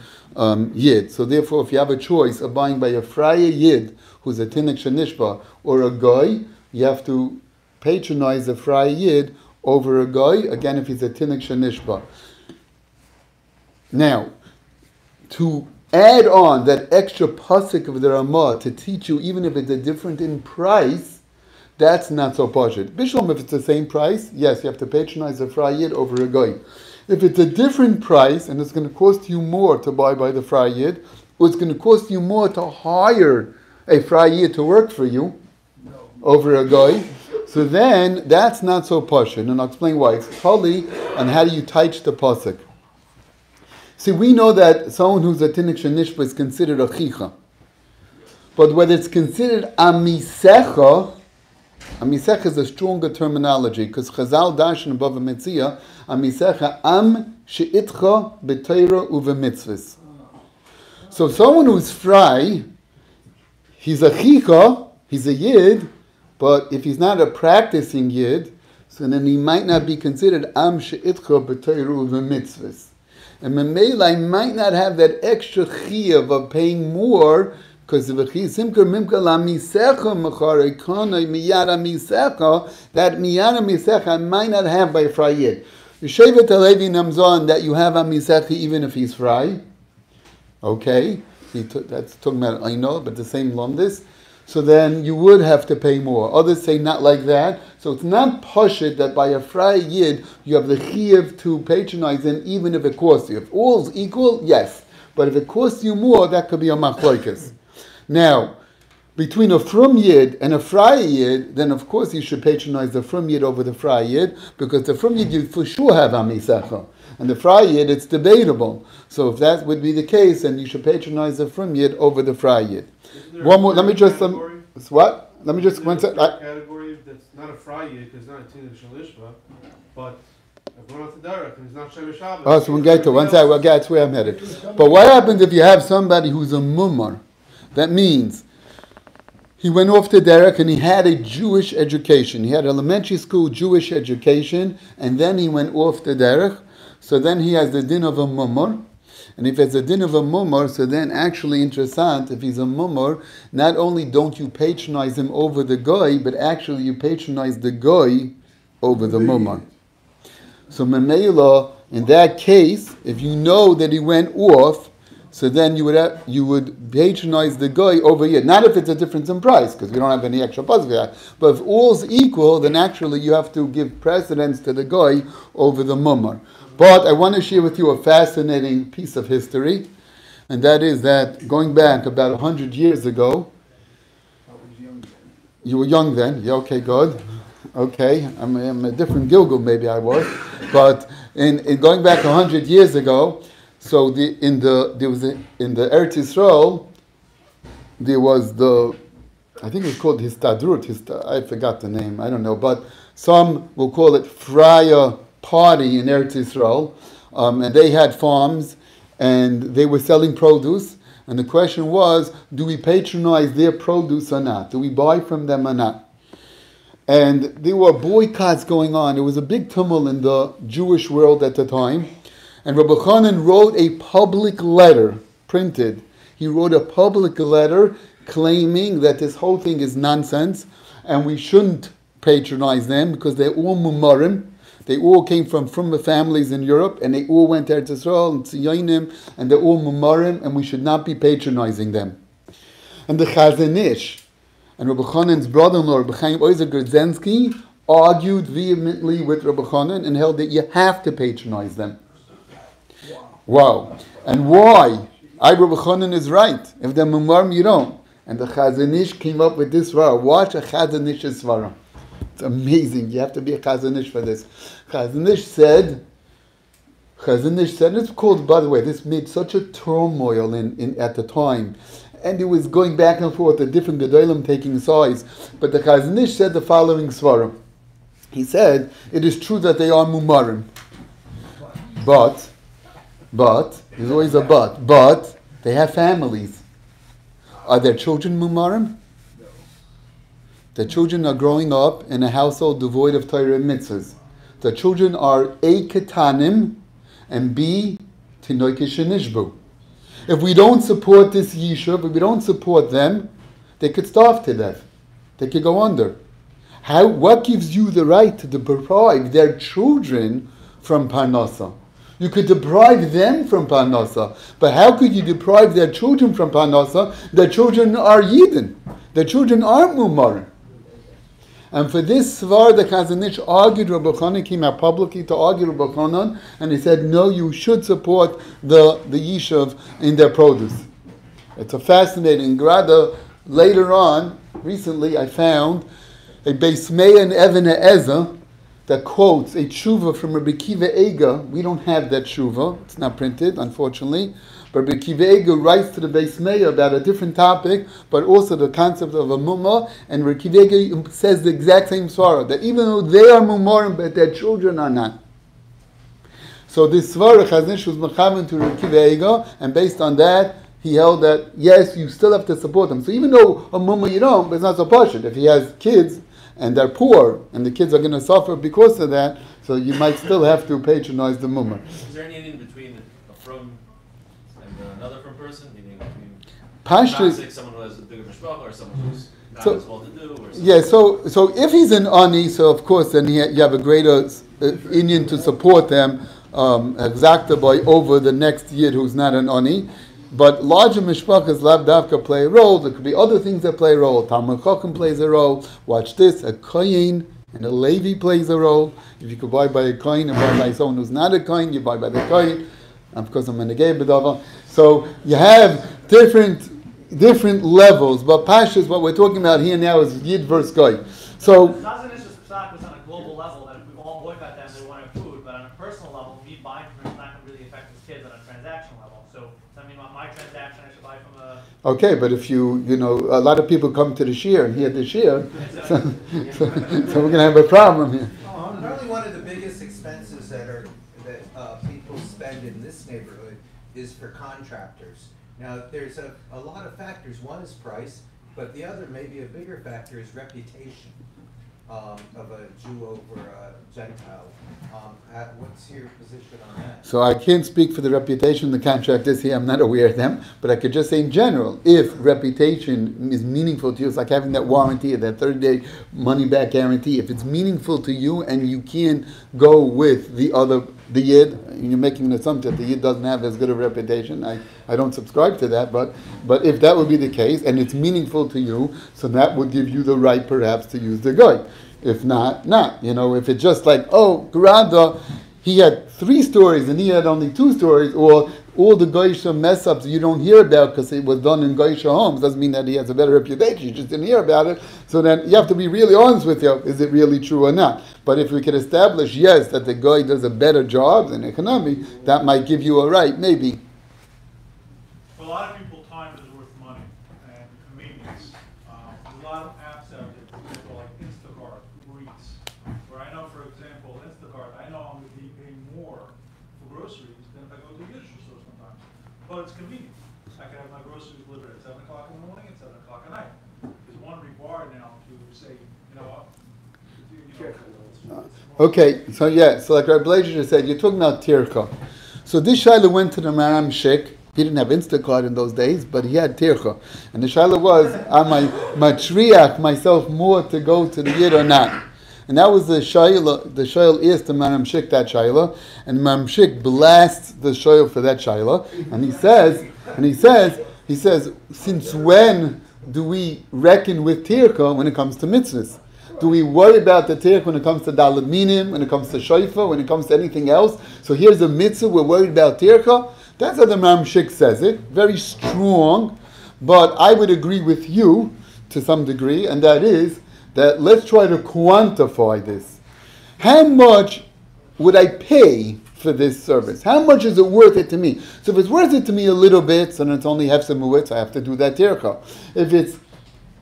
Yid. So therefore, if you have a choice of buying by a Friar Yid, who's a Tinnik Shenishma, or a Goy, you have to patronize a Friar Yid over a Goy, again if he's a Tinnik Shenishma. Now, to add on that extra pasuk of the Ramah to teach you, even if it's a different in price, that's not so pashut. Bishlam, if it's the same price, yes, you have to patronize a Friar Yid over a Goy. If it's a different price, and it's going to cost you more to buy by the Friar Yid, or it's going to cost you more to hire a Friar Yid to work for you over a Goy, so then that's not so pashut. And I'll explain why. It's totally on how do you teach the pasuk. See, we know that someone who's a Tinnik Shenishba is considered a Chicha. But whether it's considered a Misecha is a stronger terminology, because Chazal Darshan above a Metzia, a Misecha am she'itcha b'teira u'v'mitzvahs. So someone who's Fry, he's a Chicha, he's a Yid, but if he's not a practicing Yid, so then he might not be considered am she'itcha b'teira u'v'mitzvahs. And Memela, I might not have that extra chiyuv of paying more, because if simker mimka la misecha mechare kana miyara misecha, that miyara misecha I might not have by Friar Yid. Yeshevet Halevi Namzon, that you have Amisechi even if he's fry. Okay, that's talking about I know, but the same Lomdis. So then you would have to pay more. Others say not like that. So it's not pashit that by a fry yid you have the chiyuv to patronize him even if it costs you. If all's equal, yes. But if it costs you more, that could be a machloikas. Now, between a frum yid and a fry yid, then of course you should patronize the frum yid over the fry yid, because the frum yid you for sure have amisecha. And the fry yid, it's debatable. So if that would be the case, then you should patronize the frum yid over the fry yid. One more, let me just, what? Let me just, one second. Category that's not a fry yid, because it's not a tina shalishva, but I've gone out to Derek, and it's not Shemesh Shabbos. Oh, so we'll get to one second, we'll get to where I'm headed. But what happens if you have somebody who's a mummar? That means he went off to Derek and he had a Jewish education. He had elementary school Jewish education, and then he went off to Derek. So then he has the din of a mummar. And if it's a din of a mummar, so then actually interessant, if he's a mummar, not only don't you patronize him over the goy, but actually you patronize the goy over the mummar. So Memela, in that case, if you know that he went off, so then you would patronize the guy over here. Not if it's a difference in price, because we don't have any extra puzzle for that. But if all's equal, then actually you have to give precedence to the guy over the mummar. But I want to share with you a fascinating piece of history, and that is that going back about 100 years ago, you were young then. Yeah, okay, good. Okay, I'm a different Gilgul, maybe I was, but in going back 100 years ago, so in the Eretz Yisrael, there was I think it was called Histadrut. I forgot the name. I don't know, but some will call it Friar Party in Eretz Yisrael, and they had farms, and they were selling produce, and the question was, do we patronize their produce or not? Do we buy from them or not? And there were boycotts going on. There was a big tumult in the Jewish world at the time. And Rabbi Chanan wrote a public letter, printed. He wrote a public letter claiming that this whole thing is nonsense and we shouldn't patronize them because they're all mumarim. They all came from the families in Europe, and they all went to Eretz Yisrael and Tziyonim, and they're all mumarim, and we should not be patronizing them. And the Chazon Ish, and Rabbi Chanan's brother-in-law, Rabbi Chaim Oizer Grodzinski, argued vehemently with Rabbi Chanan and held that you have to patronize them. Wow. And why? Rabbi Chanan is right. If they're mumarim, you don't. And the Chazon Ish came up with this svara. Watch a Chazon Ish's svara. It's amazing. You have to be a Chazon Ish for this. Chazon Ish said, it's called, by the way, this made such a turmoil in at the time. And it was going back and forth, the different Gedolim taking sides. But the Chazon Ish said the following svara. He said, it is true that they are mumarim. But, there's always a but they have families. Are their children mumarim? No. Their children are growing up in a household devoid of Torah and mitzvahs. The children are A, ketanim, and B, tinoikish nishbu. If we don't support this yishuv, if we don't support them, they could starve to death. They could go under. What gives you the right to deprive their children from parnasa? You could deprive them from parnasa, but how could you deprive their children from parnasa? Their children are yidden. Their children aren't mumarim. And for this svar, the Chazon Ish argued. Rabbi Chanan came out publicly to argue Rabbi Chanan, and he said, no, you should support the yishuv in their produce. It's a fascinating. Grada, later on, recently I found a Beis Meah and Even Ezer that quotes a tshuva from Rabbi Kiva Eiger. We don't have that tshuva. It's not printed, unfortunately. But Rabbi Kiva Eiger writes to the Beis Meah about a different topic, but also the concept of a mummah. And Rabbi Kiva Eiger says the exact same svara, that even though they are mummarim, but their children are not. So this svara, Chazon Ish was mechaven to Rabbi Kiva Eiger, and based on that, he held that, yes, you still have to support them. So even though a mummah you don't, but it's not so pashut. If he has kids, and they're poor, and the kids are going to suffer because of that, so you might still have to patronize the mummah. Is there any in between a from and another from person? Meaning Pashtus, someone who has a bigger mishpach, or someone who's not as well to do? Or yeah, so if he's an ani, so of course then you have a greater Indian to support them, exacta by over the next Yid who's not an Oni. But larger mishpachas lav davka play a role. There could be other things that play a role. Talmud Chacham plays a role. Watch this: a kohen and a Levi plays a role. If you could buy by a kohen and buy by someone who's not a kohen, you buy by the kohen. Of course, I'm in the gay bedava. So you have different levels. But Pashas, what we're talking about here now is Yid versus Goy. So. Zazen is just on a global level that if we all boycott them, they want to have food. But on a personal level, me buying from him is not going to really affect his kids on a transactional level. So does that mean my transaction I should buy from a... Okay, but if a lot of people come to the shir and hear the shir, so we're going to have a problem here. Probably one of the biggest expenses that people spend in this neighborhood is for contractors. Now, there's a lot of factors. One is price, but the other, maybe a bigger factor, is reputation of a Jew over a Gentile. What's your position on that? So I can't speak for the reputation the contractors here. I'm not aware of them, but I could just say in general, if reputation is meaningful to you, it's like having that warranty, that 30-day money-back guarantee. If it's meaningful to you and you can't go with the Yid, and you're making an assumption that the Yid doesn't have as good a reputation. I don't subscribe to that, but if that would be the case, and it's meaningful to you, so that would give you the right perhaps to use the guy. If not, not. If it's just like, oh, Garada, he had 3 stories and he had only 2 stories, or all the Goisha mess-ups you don't hear about because it was done in Goisha homes, doesn't mean that he has a better reputation, you just didn't hear about it. So then you have to be really honest with you, is it really true or not? But if we can establish, yes, that the guy does a better job in economy, that might give you a right, maybe. For a lot of people, time is worth money and convenience. There's a lot of apps out there, for example, like Instacart, Uber Eats, where I know, for example, Instacart, I know I'm going to be paying more for groceries than if I go to a Yiddish store sometimes. But it's convenient. I can have my groceries delivered at 7 o'clock in the morning and 7 o'clock at night. There's one regard now to say, Okay, so like Rabbi Blazer just said, you're talking about tircha. So this Shaila went to the Maram Shik. He didn't have Instacart in those days, but he had tircha. And the Shaila was, am I matriach myself more to go to the Yid or not? And that was the Shaila. The Shaila is the Maram Shik, that Shaila. And Maram Shik blasts the Shaila for that Shaila. And he says, since when do we reckon with tircha when it comes to mitzvahs? Do we worry about the tircha when it comes to daled minim, when it comes to shofar, when it comes to anything else? So here's a mitzvah, we're worried about tircha. That's how the Maram Shik says it. Very strong. But I would agree with you to some degree, and that is that let's try to quantify this. How much would I pay for this service? How much is it worth it to me? So if it's worth it to me a little bit, so then it's only hefsed mu'etz, I have to do that tircha. If it's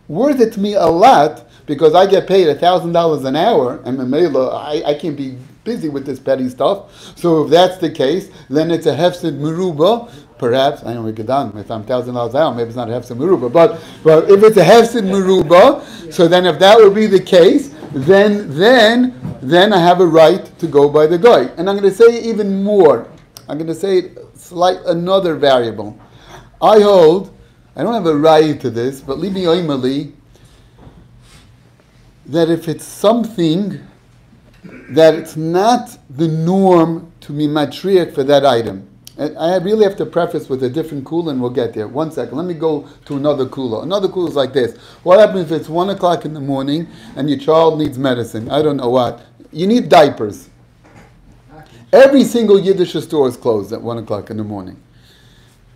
worth it to me a lot, because I get paid $1,000 an hour, and I can't be busy with this petty stuff. So if that's the case, then it's a hefsed meruba. Perhaps, I know we get done. If I'm $1,000 an hour, maybe it's not a hefsed meruba. But if it's a hefsed meruba, so then if that would be the case, then I have a right to go by the guy. And I'm going to say even more. I'm going to say another variable. I don't have a right to this, but libi oimali, that if it's something that it's not the norm to be matriach for that item. And I really have to preface with a different kula, and we'll get there. 1 second. Let me go to another kula. Another kula is like this. What happens if it's 1 o'clock in the morning and your child needs medicine? I don't know what. You need diapers. Every single Yiddish store is closed at 1 o'clock in the morning.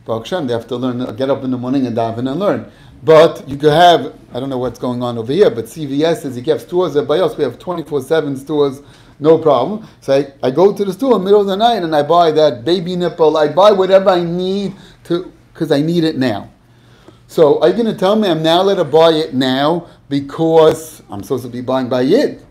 Baruch Hashem, they have to get up in the morning and daven and learn. But you could have, I don't know what's going on over here, but CVS says you can have stores at Bayos. We have 24/7 stores, no problem. So I go to the store in the middle of the night and I buy that baby nipple. I buy whatever I need because I need it now. So are you going to tell me I'm now allowed to buy it now because I'm supposed to be buying by Yid?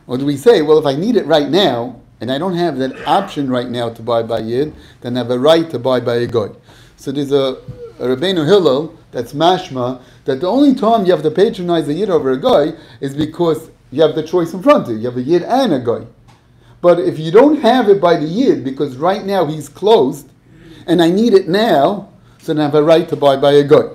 Or do we say, well, if I need it right now and I don't have that option right now to buy by Yid, then I have a right to buy by a Goy. So there's a Rabbeinu Hillel that's mashma, that the only time you have to patronize a Yid over a guy is because you have the choice in front of you. You have a Yid and a guy. But if you don't have it by the Yid, because right now he's closed, and I need it now, so then I have a right to buy by a guy.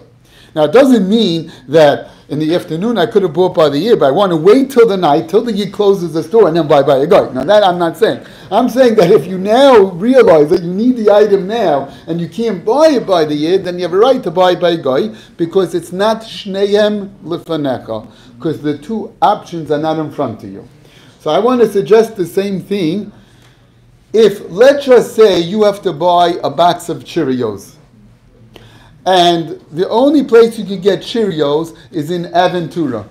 Now, it doesn't mean that in the afternoon I could have bought by the Yid, but I want to wait till the night, till the Yid closes the store, and then buy by a guy. Now, that I'm not saying. I'm saying that if you now realize that you need the item now, and you can't buy it by the Yid, then you have a right to buy it by a guy, because it's not Shneim Lefanecha, because the two options are not in front of you. So I want to suggest the same thing. If, let's just say, you have to buy a box of Cheerios, and the only place you can get Cheerios is in Aventura,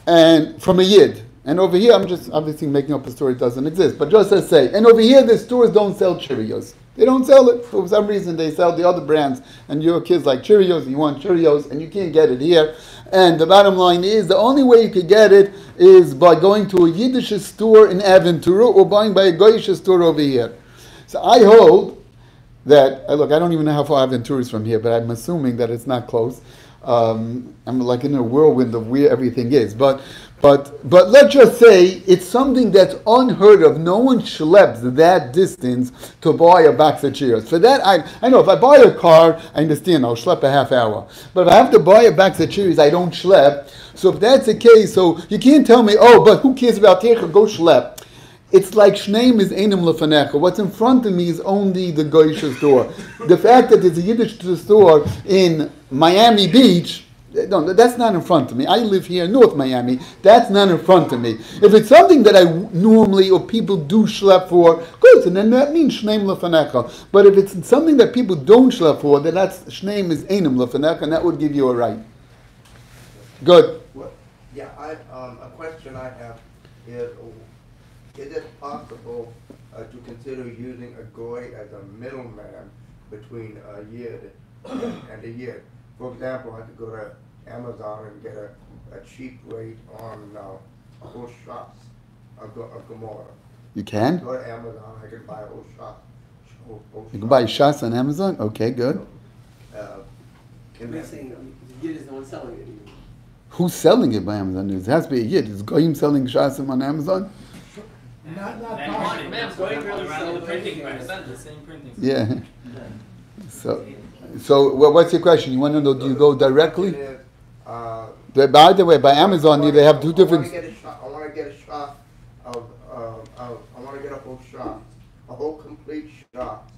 and from a Yid. And over here, I'm just obviously making up a story, it doesn't exist, but just to say, and over here the stores don't sell Cheerios. They don't sell it. For some reason they sell the other brands, and your kids like Cheerios, and you want Cheerios, and you can't get it here. And the bottom line is, the only way you could get it is by going to a Yiddish store in Aventura, or buying by a Goyish store over here. So I hold that, look, I don't even know how far Aventura is from here, but I'm assuming that it's not close. I'm like in a whirlwind of where everything is. But let's just say it's something that's unheard of. No one schleps that distance to buy a box of Cheerios. For that, I know if I buy a car, I understand, I'll schlep a half hour. But if I have to buy a box of Cheerios, I don't schlep. So if that's the case, so you can't tell me, oh, but who cares about Techa, go schlep. It's like Shneim is Einem Lefanecha. What's in front of me is only the Goyish store. The fact that there's a Yiddish store in Miami Beach, no, that's not in front of me. I live here in North Miami. That's not in front of me. If it's something that I normally or people do schlep for, good, and then that means Shneim Lefanecha. But if it's something that people don't schlep for, then that's Shneim is Einem Lefanecha, and that would give you a right. Good. Well, yeah, a question I have is it possible to consider using a goy as a middleman between a Yid and a Yid? For example, I could go to Amazon and get a cheap rate on whole shots of Gomorrah. You can? Go to Amazon, I can buy a whole shot. You can buy shots on Amazon? Okay, good. You're saying the Yid is the one selling it. Who's selling it by Amazon? It has to be a Yid. Is Goyim selling shots on Amazon? Not the printing press. The same printing. Yeah. So what's your question? You want to know, do you go directly? By the way, by Amazon, they have two different... I want to get a shot of I want to get a whole shot, a whole complete shot.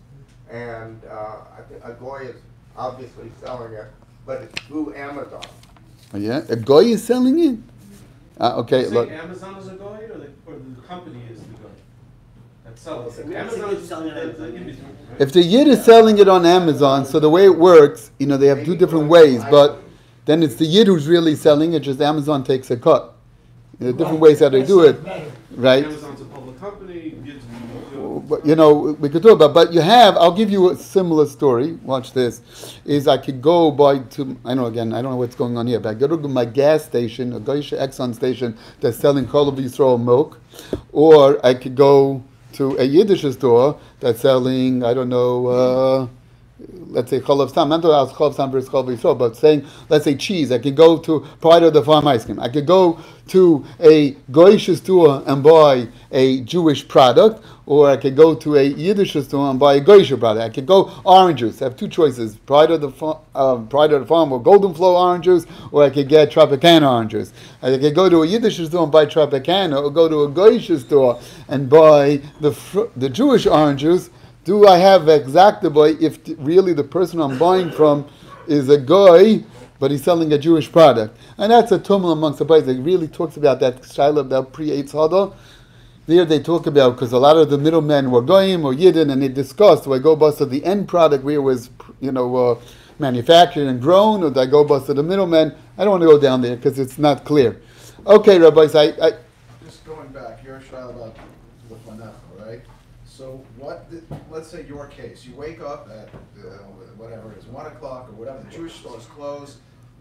And I think a goy is obviously selling it, but it's through Amazon. Oh, yeah? A goy is selling it? Okay, look. Amazon is a goy, or the company is the goy that sells it? Amazon is selling it. If the Yid is selling it on Amazon, so the way it works, they have two different ways, but then it's the Yid who's really selling it, just Amazon takes a cut. There are different ways how they do it, right? Amazon's a public company. But, we could talk about, but I'll give you a similar story. Watch this. I could go I don't know what's going on here, but I go to my gas station, a Goyish Exxon station that's selling Chalav Yisrael milk, or I could go to a Yiddish store that's selling, I don't know, let's say Chalav Stam. I'm not talking about Chalav Stam versus Chalav Yisrael, but saying, let's say cheese. I could go to Pride of the Farm ice cream. I could go to a Goyish store and buy a Jewish product, or I could go to a Yiddish store and buy a Goyish product. I could go orange juice. I have two choices: Pride of the Farm or Golden Flow orange juice, or I could get Tropicana orange juice. I could go to a Yiddish store and buy Tropicana, or go to a Goyish store and buy the Jewish orange juice. Do I have exactly if really the person I'm buying from is a goy, but he's selling a Jewish product? And that's a tumult amongst the boys. It really talks about that Shiloh, that pre-Eitz Hada. There they talk about, because a lot of the middlemen were goyim or yidden, and they discussed, do I go bust to the end product where it was, manufactured and grown, or do I go bust to the middlemen? I don't want to go down there because it's not clear. Okay, rabbis, Just going back, your Shiloh about the Fanecha, right? So let's say your case, you wake up at whatever it is, 1 o'clock or whatever, the Jewish store is closed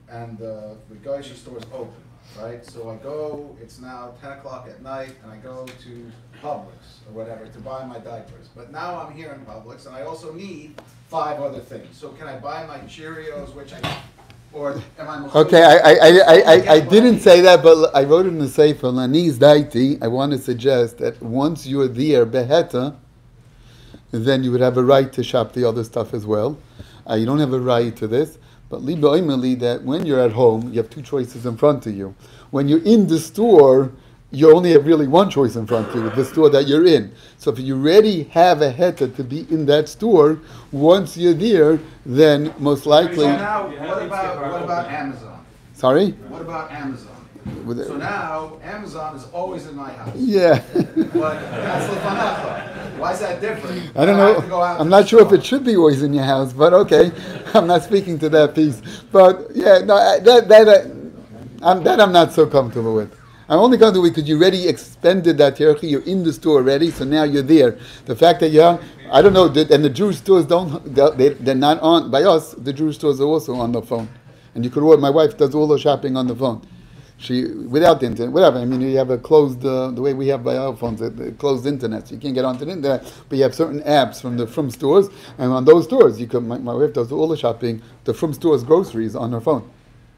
and the Goyish store is open, right? So I go, it's now 10 o'clock at night, and I go to Publix or whatever to buy my diapers. But now I'm here in Publix and I also need 5 other things. So can I buy my Cheerios, or am I... Okay, I didn't say that, but I wrote it in the Sefer, Laniz Daiti. I want to suggest that once you're there, Beheta, then you would have a right to shop the other stuff as well. You don't have a right to this, But liba oimeli, that when you're at home, you have two choices in front of you. When you're in the store, you only have really one choice in front of you, the store that you're in. So if you already have a heta to be in that store, once you're there, then most likely... So now, what about Amazon? Sorry? What about Amazon? With So now, Amazon is always in my house. Yeah. But that's Lefanacha. Why is that different? I don't know. I'm not sure if it should be always in your house, but okay. I'm not speaking to that piece. But yeah, no, that I'm not so comfortable with. I'm only comfortable with because you already expended that terchi. You're in the store already, so now you're there. The fact that you're, I don't know, and the Jewish stores they're not on, by us, the Jewish stores are also on the phone. And you could order, my wife does all the shopping on the phone. She, without the internet, whatever. I mean, you have a closed, the way we have by our phones, a closed internet, so you can't get onto the internet. But you have certain apps from stores, and on those stores, you can. My wife does all the shopping, the from stores groceries on her phone.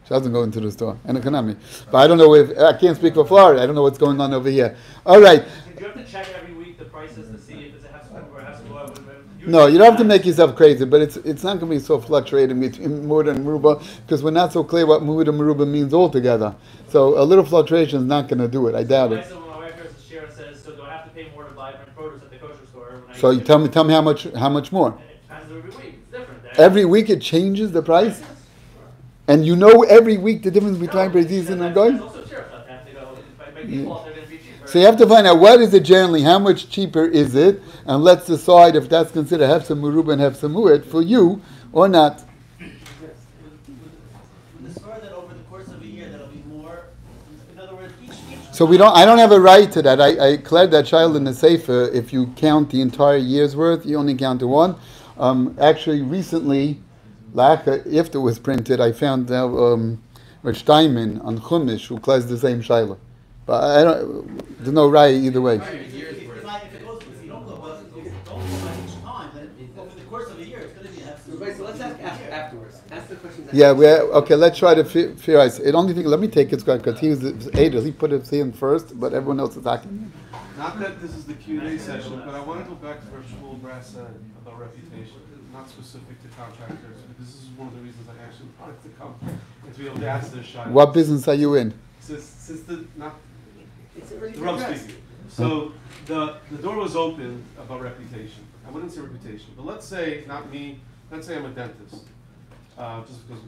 She doesn't go into the store, and economy. But I don't know if I can't speak for Florida. I don't know what's going on over here. All right. Do you have to check every week the prices to see if it has to move or it has to go up? No, you don't have to make yourself crazy, but it's not going to be so fluctuating between Muda and Meruba because we're not so clear what Muda and Meruba means altogether. So a little fluctuation is not going to do it. I doubt it. So when my wife hears the share and says, so do I have to pay more to buy my produce at the kosher store? So you tell me how much more? It depends every week. It's different. Every week it changes the price? And you know every week the difference between Brazilian and going? So you have to find out what is it generally, how much cheaper is it, and let's decide if that's considered hefsa muruba and hefsa mu'et for you or not. So I don't have a right to that. I declared that child in the sefer. If you count the entire year's worth, you only count to one. Actually, recently, after it was printed, I found out Rich Steinman on Chumash who claims the same shaila. But there's no right either way. If you don't go by each time, then over the course of a year, it's going to be absolutely. So let's ask afterwards. Ask the question. Yeah, okay. Let's try to figure out. It only thing. Let me take his card because he was the aider. He put it in first, but everyone else is acting. Not that this is the Q&A session, but I want to go back to what Shul Brass said about reputation, not specific to contractors. This is one of the reasons I actually wanted to come and to be able to ask this shot. What business are you in? Since the already Rob addressed. speaking. So the door was open about reputation. I wouldn't say reputation, but let's say not me. Let's say I'm a dentist, just because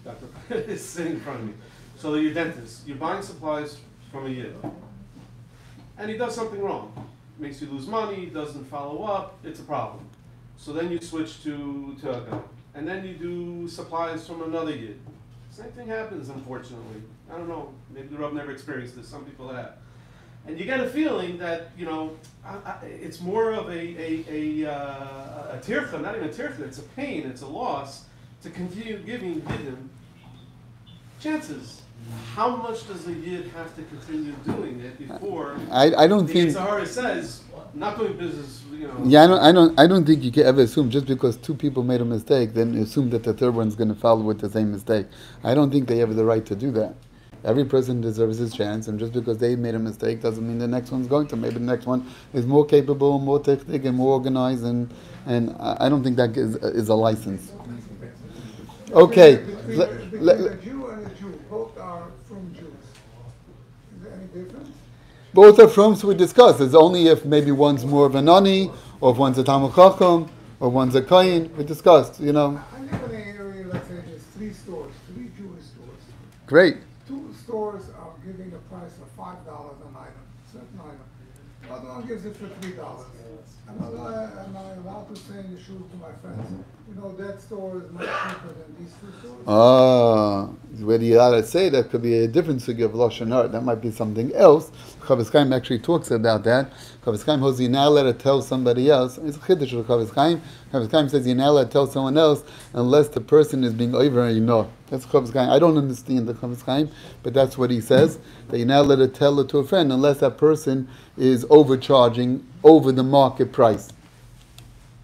Dr. is sitting in front of me. So you're a dentist. You're buying supplies from a yid, and he does something wrong. Makes you lose money. Doesn't follow up. It's a problem. So then you switch to a guy, and then you do supplies from another yid. Same thing happens, unfortunately. I don't know. Maybe the Rub never experienced this. Some people have. And you get a feeling that, it's more of a tircha, not even a tircha, it's a pain, it's a loss, to continue giving Yidden chances. How much does the Yid have to continue doing it before I don't think the Sahara says, not doing business, Yeah, I don't think you can ever assume just because two people made a mistake, then assume that the third one's going to follow with the same mistake. I don't think they have the right to do that. Every person deserves his chance, and just because they made a mistake doesn't mean the next one's going to. Maybe the next one is more capable, more technical, and more organized, and I don't think that is a license. Okay. Between a Jew and a Jew, both are from Jews. Is there any difference? Both are from, so we discussed. It's only if maybe one's more of an ani, or if one's a Talmud Chacham, or one's a Kayin. We discussed, I live in an area, let's say there's 3 stores, 3 Jewish stores. Great. 2 stores are giving a price of $5 an item, certain item. The other one gives it for $3. Am I allowed to say in the shul to my friends, that store is much cheaper than these 2 stores? Whether you ought to say that could be a different sugi of Lashon Hara. That might be something else. Chavis Chaim actually talks about that. Chavis Chaim holds you're not allowed to tell somebody else. It's a chiddush of Chavis Chaim. Chavis Chaim says you're not allowed to tell someone else unless the person is being over and That's Chavis Chaim. I don't understand the Chavis Chaim, but that's what he says. That you're not allowed to tell it to a friend unless that person is overcharging over the market price.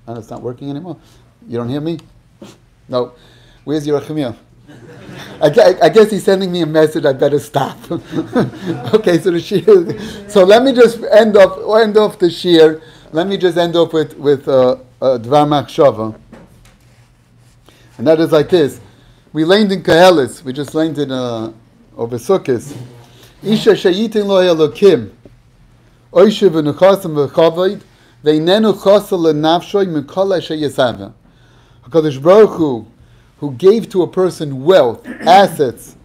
And it's not working anymore. You don't hear me? No. Where's your Achimia? I guess he's sending me a message. I better stop. Okay, so the shir. So let me just end off the shir. Let me just end off with Dvar Machshava, and that is like this. We learned in Koheles, we just learned in over Sukkot. Isha shayitin lo elokim, oishe v'nuchasim v'chavod, ve'inenu chasa lenafshoy mikol asher yesava. HaKadosh Baruch who gave to a person wealth, assets,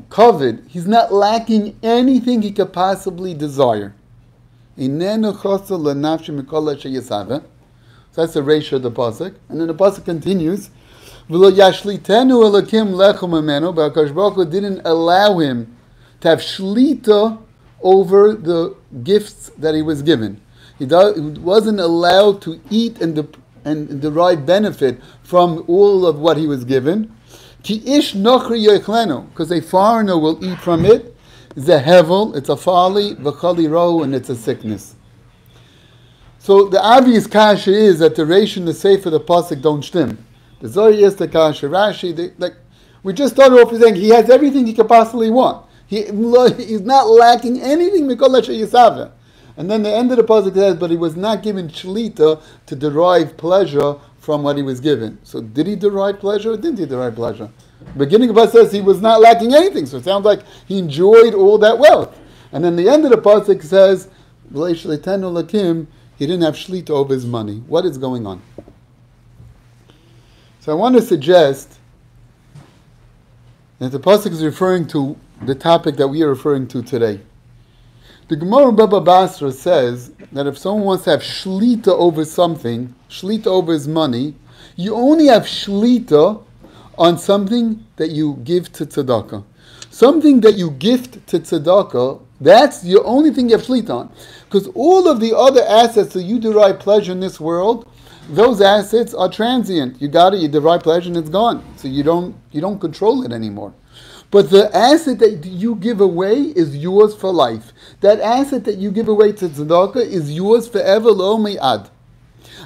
covet, he's not lacking anything he could possibly desire. Inenu chasa lenafshoy mikol asher yesava. So that's the ratio of the pasuk, and then the pasuk continues. V'lo yashlitenu elokim lechem imenu, but HaKadosh Baruch Hu didn't allow him to have shlita over the gifts that he was given. He wasn't allowed to eat and derive benefit from all of what he was given. Ki ish nochri yechlenu, because a foreigner will eat from it. It's a hevel, it's a folly, v'chali ro, and it's a sickness. So the obvious kasha is that the Reish and the Sefer, the pasuk don't shtim. The Zohar is the kasha, Rashi, we just started off with saying he has everything he could possibly want. He's not lacking anything. And then the end of the pasuk says, but he was not given shlita to derive pleasure from what he was given. So did he derive pleasure or didn't he derive pleasure? The beginning of us says he was not lacking anything. So it sounds like he enjoyed all that wealth. And then the end of the pasuk says, he didn't have shlita over his money. What is going on? So I want to suggest that the pasuk is referring to the topic that we are referring to today. The Gemara Baba Basra says that if someone wants to have shlita over something, shlita over his money, you only have shlita on something that you give to tzedakah. Something that you gift to tzedakah, that's the only thing you have shlita on. Because all of the other assets that you derive pleasure in this world, those assets are transient. You got it, you derive pleasure and it's gone. So you don't control it anymore. But the asset that you give away is yours for life. That asset that you give away to tzedakah is yours forever, lo me'ad.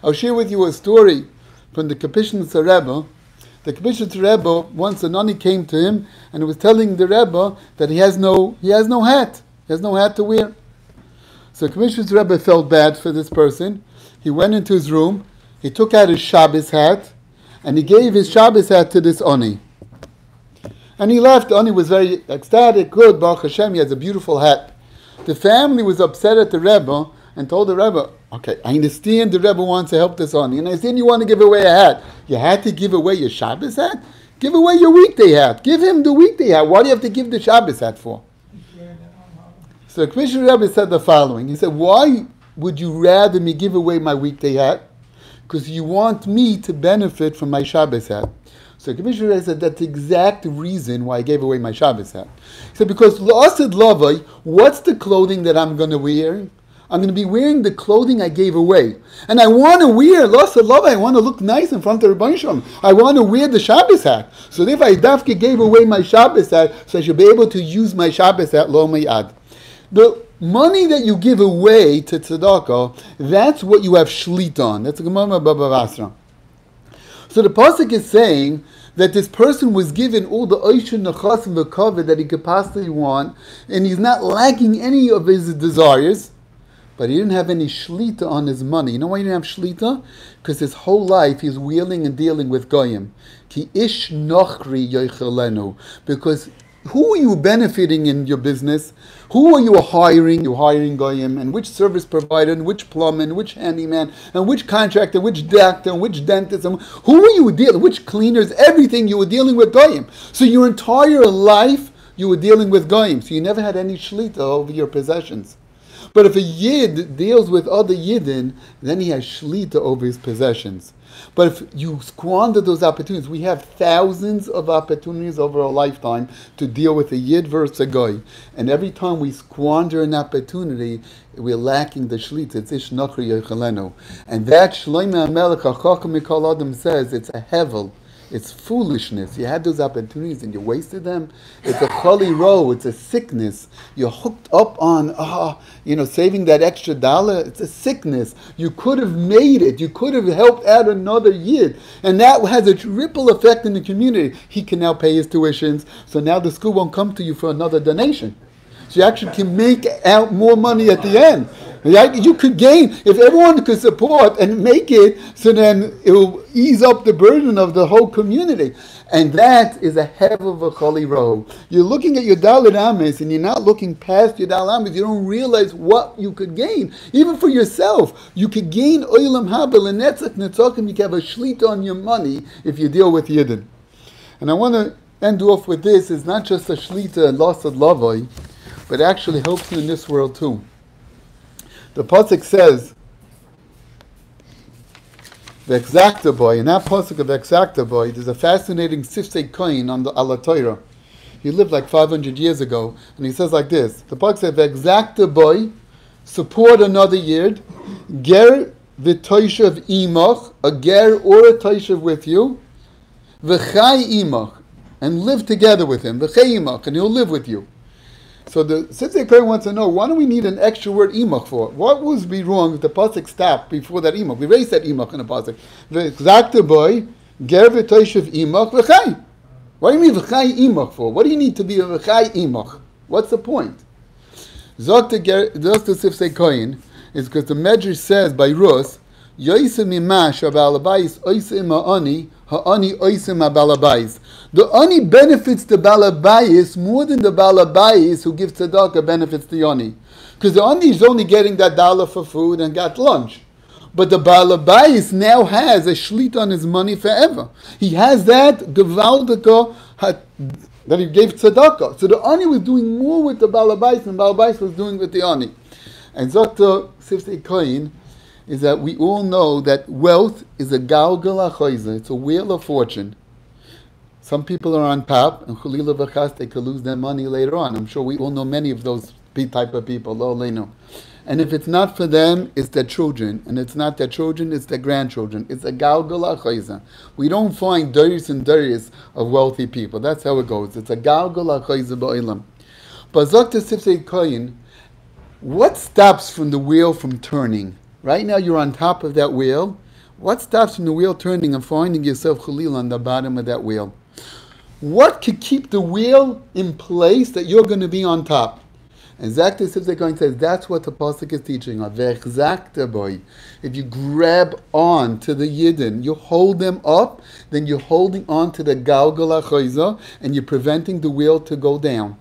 I'll share with you a story from the Kapishnitzar Rebbe. The Kapishnitzar Rebbe, once a nani came to him and was telling the Rebbe that he has no hat. He has no hat to wear. So Kapishnitzar Rebbe felt bad for this person. He went into his room, he took out his Shabbos hat, and he gave his Shabbos hat to this oni. And he left. The oni was very ecstatic, good, Baruch Hashem, he has a beautiful hat. The family was upset at the Rebbe and told the Rebbe, okay, I understand the Rebbe wants to help this oni, and I understand you want to give away a hat. You had to give away your Shabbos hat? Give away your weekday hat. Give him the weekday hat. Why do you have to give the Shabbos hat for? So Commissioner Rebbe said the following. He said, why would you rather me give away my weekday hat? Because you want me to benefit from my Shabbos hat. So Commissioner Rebbe said, that's the exact reason why I gave away my Shabbos hat. He said, because L'asad Lavai, what's the clothing that I'm going to wear? I'm going to be wearing the clothing I gave away. And I want to wear L'asad Lavai, I want to look nice in front of Rebbeinu Shalom. I want to wear the Shabbos hat. So if I dafke gave away my Shabbos hat, so I should be able to use my Shabbos hat, lo me'ad. The money that you give away to tzedakah, that's what you have shlit on. That's the Gemara Baba Basra. So the pasuk is saying that this person was given all the oishin, nachas, and the covet that he could possibly want, and he's not lacking any of his desires, but he didn't have any shlita on his money. You know why he didn't have shlita? Because his whole life he's wheeling and dealing with goyim. Ki ish nochri yoichelenu. Because who are you benefiting in your business? Who are you hiring? You're hiring goyim, and which service provider, and which plumber, and which handyman, and which contractor, which doctor, and which dentist, and who are you dealing? Which cleaners? Everything you were dealing with goyim. So your entire life you were dealing with goyim. So you never had any shlita over your possessions. But if a yid deals with other yidden, then he has shlita over his possessions. But if you squander those opportunities, we have thousands of opportunities over our lifetime to deal with a yid versus a goy. And every time we squander an opportunity, we're lacking the shlita. It's ish nachri yechalenu. And that Shlomo HaMelech HaChacham Mikol Adam says it's a hevel. It's foolishness. You had those opportunities and you wasted them. It's a choli ro. It's a sickness. You're hooked up on, saving that extra dollar. It's a sickness. You could have made it. You could have helped out another yid. And that has a ripple effect in the community. He can now pay his tuitions. So now the school won't come to you for another donation. So you actually can make out more money at the end. Right? You could gain, if everyone could support and make it, so then it will ease up the burden of the whole community. And that is a hev of a choli roh. You're looking at your Dalit Amis and you're not looking past your Dalit Amis. You don't realize what you could gain. Even for yourself, you could gain oilam habel and netzach netzakim. You can have a shlita on your money if you deal with Yidden. And I want to end off with this. It's not just a shlita and loss of lavoi, but actually helps you in this world too. The pasuk says, the exacta boy, in that pasuk of exacta boy, there's a fascinating sifsei koin on the ala Torah. He lived like 500 years ago, and he says like this: the pasuk says, the exacta boy, support another yid, ger v'toishav imach, a ger or a toishav with you, v'chai imach, and live together with him, v'chai imach, and he'll live with you. So the Sifsei Kohen wants to know, why do we need an extra word imach for? What would be wrong if the pasuk stopped before that imach? We raised that imach in the pasuk. V'zakta boy, ger v'toishav imach v'chai. What do you mean v'chai imach for? What do you need to be a v'chai imach? What's the point? Zokta Sifsei Kohen is because the Medrash says by Rus, Yoisem imash abalabais oisem ha'ani, ha'ani oisem abalabais. The ani benefits the balabais more than the balabais who gives tzedakah benefits the ani. Because the ani is only getting that dollar for food and got lunch. But the balabais now has a shlit on his money forever. He has that gewaldika that he gave tzedakah. So the ani was doing more with the balabais than balabais was doing with the ani. And Dr. Sifsei Kohen is that we all know that wealth is a galgal achoiza. It's a wheel of fortune. Some people are on top, and chulila v'chas, they could lose their money later on. I'm sure we all know many of those type of people, lo leinu. And if it's not for them, it's their children. And it's not their children, it's their grandchildren. It's a galgal achoiza. We don't find daris and daris of wealthy people. That's how it goes. It's a galgal achoiza ba'olam. But Dr. Sifsei Kohen, what stops from the wheel from turning? Right now you're on top of that wheel. What stops from the wheel turning and finding yourself chalil on the bottom of that wheel? What could keep the wheel in place that you're going to be on top? And Zakta Sifsei Kohen says that's what the pasuk is teaching us. V'echzakta boy. If you grab on to the yidden, you hold them up, then you're holding on to the galgal achoiza, and you're preventing the wheel to go down.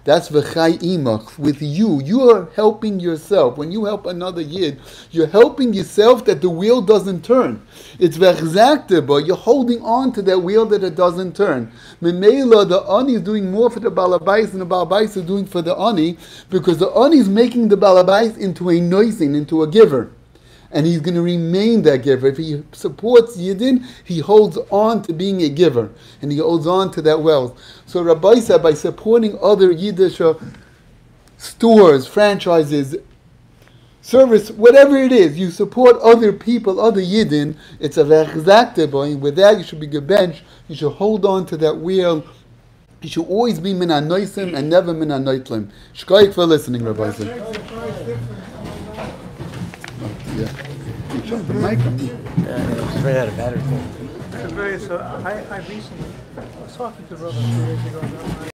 That's v'chai imach. With you, you are helping yourself. When you help another yid, you're helping yourself that the wheel doesn't turn. It's v'chzakta, but you're holding on to that wheel that it doesn't turn. Memela, the ani is doing more for the balabais than the balabais is doing for the ani, because the ani is making the balabais into a noisin, into a giver. And he's going to remain that giver. If he supports Yidden, he holds on to being a giver. And he holds on to that wealth. So Rabbi said, by supporting other Yiddish stores, franchises, service, whatever it is, you support other people, other Yidden, it's a v'echzakta boy. With that, you should be gebench. You should hold on to that wheel. You should always be min anoisim and never min anoitlim. Shkoyik for listening, Rabbi said. Yeah. You turned the mic on me. Just ran out of battery. So I recently was talking to Brother 2 days ago about